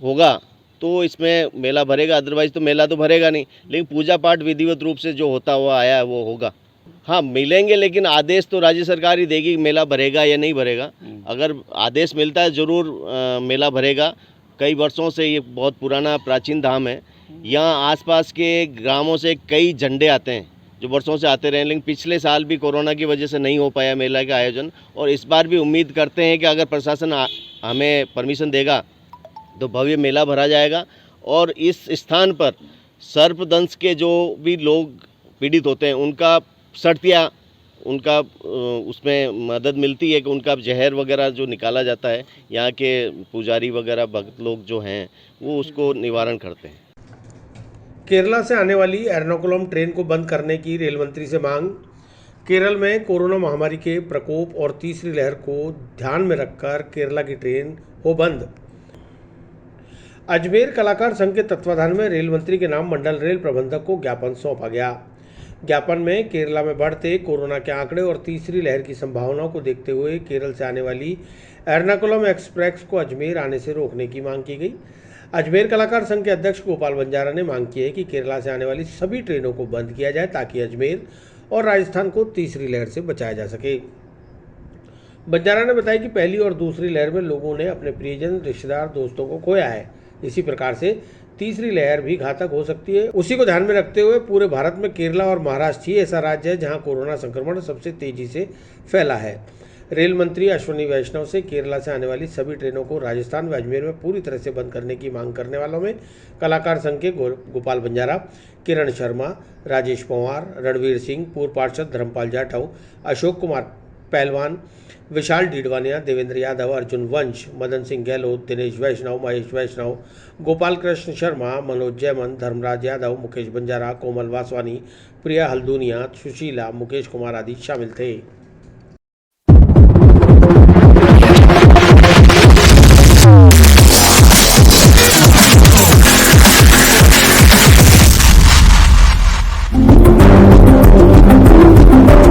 होगा तो इसमें मेला भरेगा, अदरवाइज तो मेला तो भरेगा नहीं। लेकिन पूजा पाठ विधिवत रूप से जो होता हुआ आया है वो होगा। हाँ मिलेंगे, लेकिन आदेश तो राज्य सरकार ही देगी मेला भरेगा या नहीं भरेगा। अगर आदेश मिलता है ज़रूर मेला भरेगा। कई वर्षों से ये बहुत पुराना प्राचीन धाम है। यहाँ आसपास के ग्रामों से कई झंडे आते हैं जो वर्षों से आते रहे, लेकिन पिछले साल भी कोरोना की वजह से नहीं हो पाया मेला का आयोजन। और इस बार भी उम्मीद करते हैं कि अगर प्रशासन हमें परमिशन देगा तो भव्य मेला भरा जाएगा। और इस स्थान पर सर्पदंश के जो भी लोग पीड़ित होते हैं उनका शर्तिया, उनका उसमें मदद मिलती है कि उनका जहर वगैरह जो निकाला जाता है, यहाँ के पुजारी वगैरह भक्त लोग जो हैं वो उसको निवारण करते हैं। केरला से आने वाली एर्नाकुलम ट्रेन को बंद करने की रेल मंत्री से मांग। केरल में कोरोना महामारी के प्रकोप और तीसरी लहर को ध्यान में रखकर केरला की ट्रेन हो बंद। अजमेर कलाकार संघ के तत्वाधान में रेल मंत्री के नाम मंडल रेल प्रबंधक को ज्ञापन सौंपा गया। ज्ञापन में केरला में बढ़ते कोरोना के आंकड़े और तीसरी लहर की संभावनाओं को देखते हुए केरल से आने वाली एर्नाकुलम एक्सप्रेस को अजमेर आने से रोकने की मांग की गई। अजमेर कलाकार संघ के अध्यक्ष गोपाल बंजारा ने मांग की है कि केरला से आने वाली सभी ट्रेनों को बंद किया जाए ताकि अजमेर और राजस्थान को तीसरी लहर से बचाया जा सके। बंजारा ने बताया कि पहली और दूसरी लहर में लोगों ने अपने प्रियजन, रिश्तेदार, दोस्तों को खोया है। इसी प्रकार से तीसरी लहर भी घातक हो सकती है। उसी को ध्यान में रखते हुए पूरे भारत में केरला और महाराष्ट्र ही ऐसा राज्य है जहां कोरोना संक्रमण सबसे तेजी से फैला है। रेल मंत्री अश्विनी वैष्णव से केरला से आने वाली सभी ट्रेनों को राजस्थान व अजमेर में पूरी तरह से बंद करने की मांग करने वालों में कलाकार संघ के गोपाल बंजारा, किरण शर्मा, राजेश पंवार, रणवीर सिंह, पूर्व पार्षद धर्मपाल जाटव, अशोक कुमार पहलवान, विशाल डीडवानिया, देवेंद्र यादव, अर्जुन वंश, मदन सिंह गहलोत, दिनेश वैष्णव, महेश वैष्णव, गोपाल कृष्ण शर्मा, मनोज जयमन, धर्मराज यादव, मुकेश बंजारा, कोमल वासवानी, प्रिया हल्दूनिया, सुशीला, मुकेश कुमार आदि शामिल थे।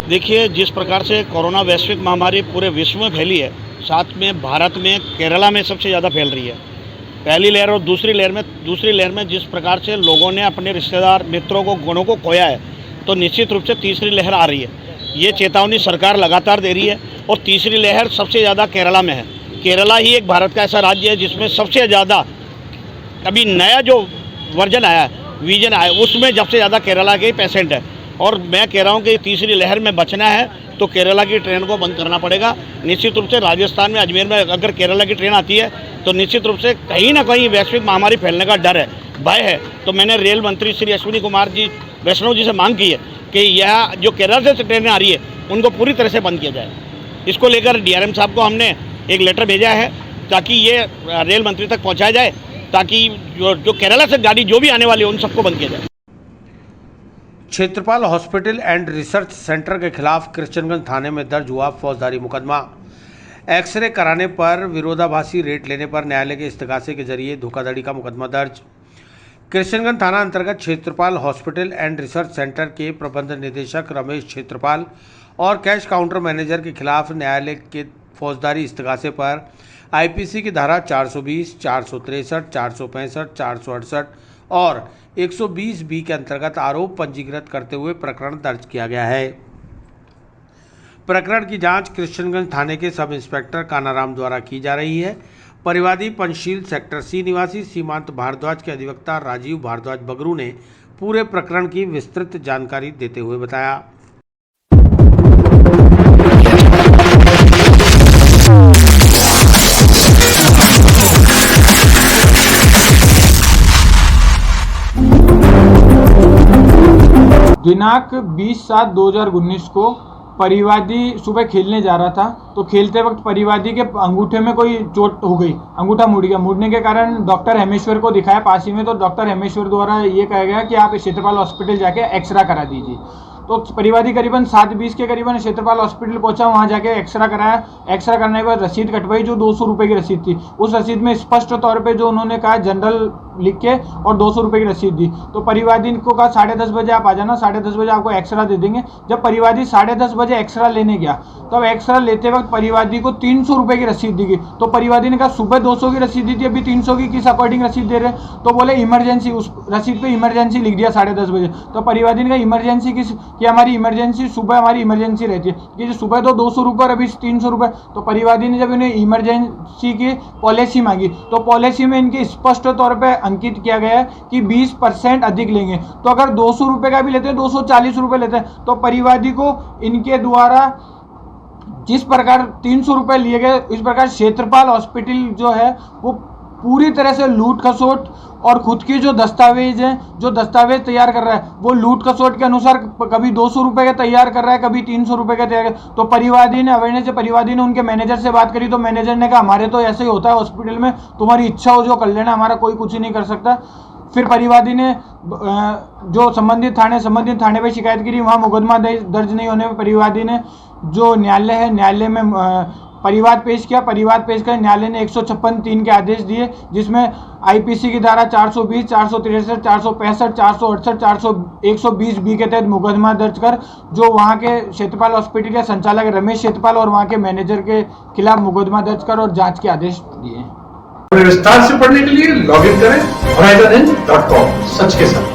देखिए, जिस प्रकार से कोरोना वैश्विक महामारी पूरे विश्व में फैली है, साथ में भारत में केरला में सबसे ज़्यादा फैल रही है। पहली लहर और दूसरी लहर में जिस प्रकार से लोगों ने अपने रिश्तेदार, मित्रों को, गणों को खोया है, तो निश्चित रूप से तीसरी लहर आ रही है। ये चेतावनी सरकार लगातार दे रही है और तीसरी लहर सबसे ज़्यादा केरला में है। केरला ही एक भारत का ऐसा राज्य है जिसमें सबसे ज़्यादा अभी नया जो वर्जन आया है, विजन आया, उसमें सबसे ज़्यादा केरला के पेशेंट है। और मैं कह रहा हूं कि तीसरी लहर में बचना है तो केरला की ट्रेन को बंद करना पड़ेगा। निश्चित रूप से राजस्थान में, अजमेर में अगर केरला की ट्रेन आती है तो निश्चित रूप से कहीं ना कहीं वैश्विक महामारी फैलने का डर है, भय है। तो मैंने रेल मंत्री श्री अश्विनी कुमार जी वैष्णव जी से मांग की है कि यह जो केरला से ट्रेनें आ रही है उनको पूरी तरह से बंद किया जाए। इसको लेकर डीआरएम साहब को हमने एक लेटर भेजा है ताकि ये रेल मंत्री तक पहुँचाया जाए, ताकि जो केरला से गाड़ी जो भी आने वाली है उन सबको बंद किया जाए। क्षेत्रपाल हॉस्पिटल एंड रिसर्च सेंटर के खिलाफ कृष्णगंज थाने में दर्ज हुआ फौजदारी मुकदमा। एक्सरे कराने पर विरोधाभासी रेट लेने पर न्यायालय के इस्तगासे के जरिए धोखाधड़ी का मुकदमा दर्ज। कृष्णगंज थाना अंतर्गत क्षेत्रपाल हॉस्पिटल एंड रिसर्च सेंटर के प्रबंध निदेशक रमेश क्षेत्रपाल और कैश काउंटर मैनेजर के खिलाफ न्यायालय के फौजदारी इस्तगासे पर आईपीसी की धारा 420, 463, 465, 468 और 120B के अंतर्गत आरोप पंजीकृत करते हुए प्रकरण दर्ज किया गया है। प्रकरण की जांच कृष्णगंज थाने के सब इंस्पेक्टर कानाराम द्वारा की जा रही है। परिवादी पंचशील सेक्टर सी निवासी सीमांत भारद्वाज के अधिवक्ता राजीव भारद्वाज बगरू ने पूरे प्रकरण की विस्तृत जानकारी देते हुए बताया। दिनांक 20/7/2019 को परिवादी सुबह खेलने जा रहा था, तो खेलते वक्त परिवादी के अंगूठे में कोई चोट हो गई, अंगूठा मुड़ गया। मुड़ने के कारण डॉक्टर हेमेश्वर को दिखाया पास ही में, तो डॉक्टर हेमेश्वर द्वारा ये कहा गया कि आप क्षेत्रपाल हॉस्पिटल जाके एक्सरे करा दीजिए। तो परिवादी करीबन 7:20 के करीबन क्षेत्रपाल हॉस्पिटल पहुंचा, वहां जाके एक्सरा कराया। एक्सरा करने के बाद रसीद कटवाई जो 200 रुपये की रसीद थी। उस रसीद में स्पष्ट तौर पे जो उन्होंने कहा जनरल लिख के और 200 रुपये की रसीद दी। तो परिवादी को कहा 10:30 बजे आप आ जाना, 10:30 बजे आपको एक्सरा दे देंगे। जब परिवादी 10:30 बजे एक्सरा लेने गया तब एक्सरा लेते वक्त परिवादी को 300 रुपये की रसीद दी गई। तो परिवादी ने कहा सुबह 200 की रसीद दी थी, अभी 300 की किस अकॉर्डिंग रसीद दे रहे हैं? तो बोले इमरजेंसी, उस रसीद पे इमरजेंसी लिख दिया 10:30 बजे। तो परिवादी ने कहा इमरजेंसी किस, कि हमारी इमरजेंसी सुबह हमारी इमरजेंसी रहती है कि सुबह तो 200 रुपये और अभी 300 रुपये। तो परिवादी ने जब इन्हें इमरजेंसी की पॉलिसी मांगी तो पॉलिसी में इनके स्पष्ट तौर पर अंकित किया गया है कि 20% अधिक लेंगे। तो अगर 200 रुपये का भी लेते हैं, 240 रुपये लेते हैं, तो परिवादी को इनके द्वारा जिस प्रकार 300 रुपये लिए गए, इस प्रकार क्षेत्रपाल हॉस्पिटल जो है वो पूरी तरह से लूट खसोट और खुद की जो दस्तावेज हैं, जो दस्तावेज तैयार कर रहा है वो लूट खसोट के अनुसार कभी 200 रुपये का तैयार कर रहा है, कभी 300 रुपये का तैयार। तो परिवादी ने अवेयरनेस से परिवादी ने उनके मैनेजर से बात करी, तो मैनेजर ने कहा हमारे तो ऐसे ही होता है हॉस्पिटल में, तुम्हारी इच्छा हो जो कर लेना, हमारा कोई कुछ ही नहीं कर सकता। फिर परिवादी ने जो संबंधित थाने पर शिकायत करी, वहाँ मुकदमा दर्ज नहीं होने पर परिवादी ने जो न्यायालय है, न्यायालय में परिवाद पेश किया। परिवाद पेश कर न्यायालय ने 156(3) के आदेश दिए, जिसमें आईपीसी की धारा 420, 463, 465, 468, 120B के तहत मुकदमा दर्ज कर जो वहां के क्षेत्रपाल हॉस्पिटल के संचालक रमेश क्षेत्रपाल और वहां के मैनेजर के खिलाफ मुकदमा दर्ज कर और जांच के आदेश दिए। विस्तार से पढ़ने के लिए लॉग इन करें horizonhin.com, सच के साथ।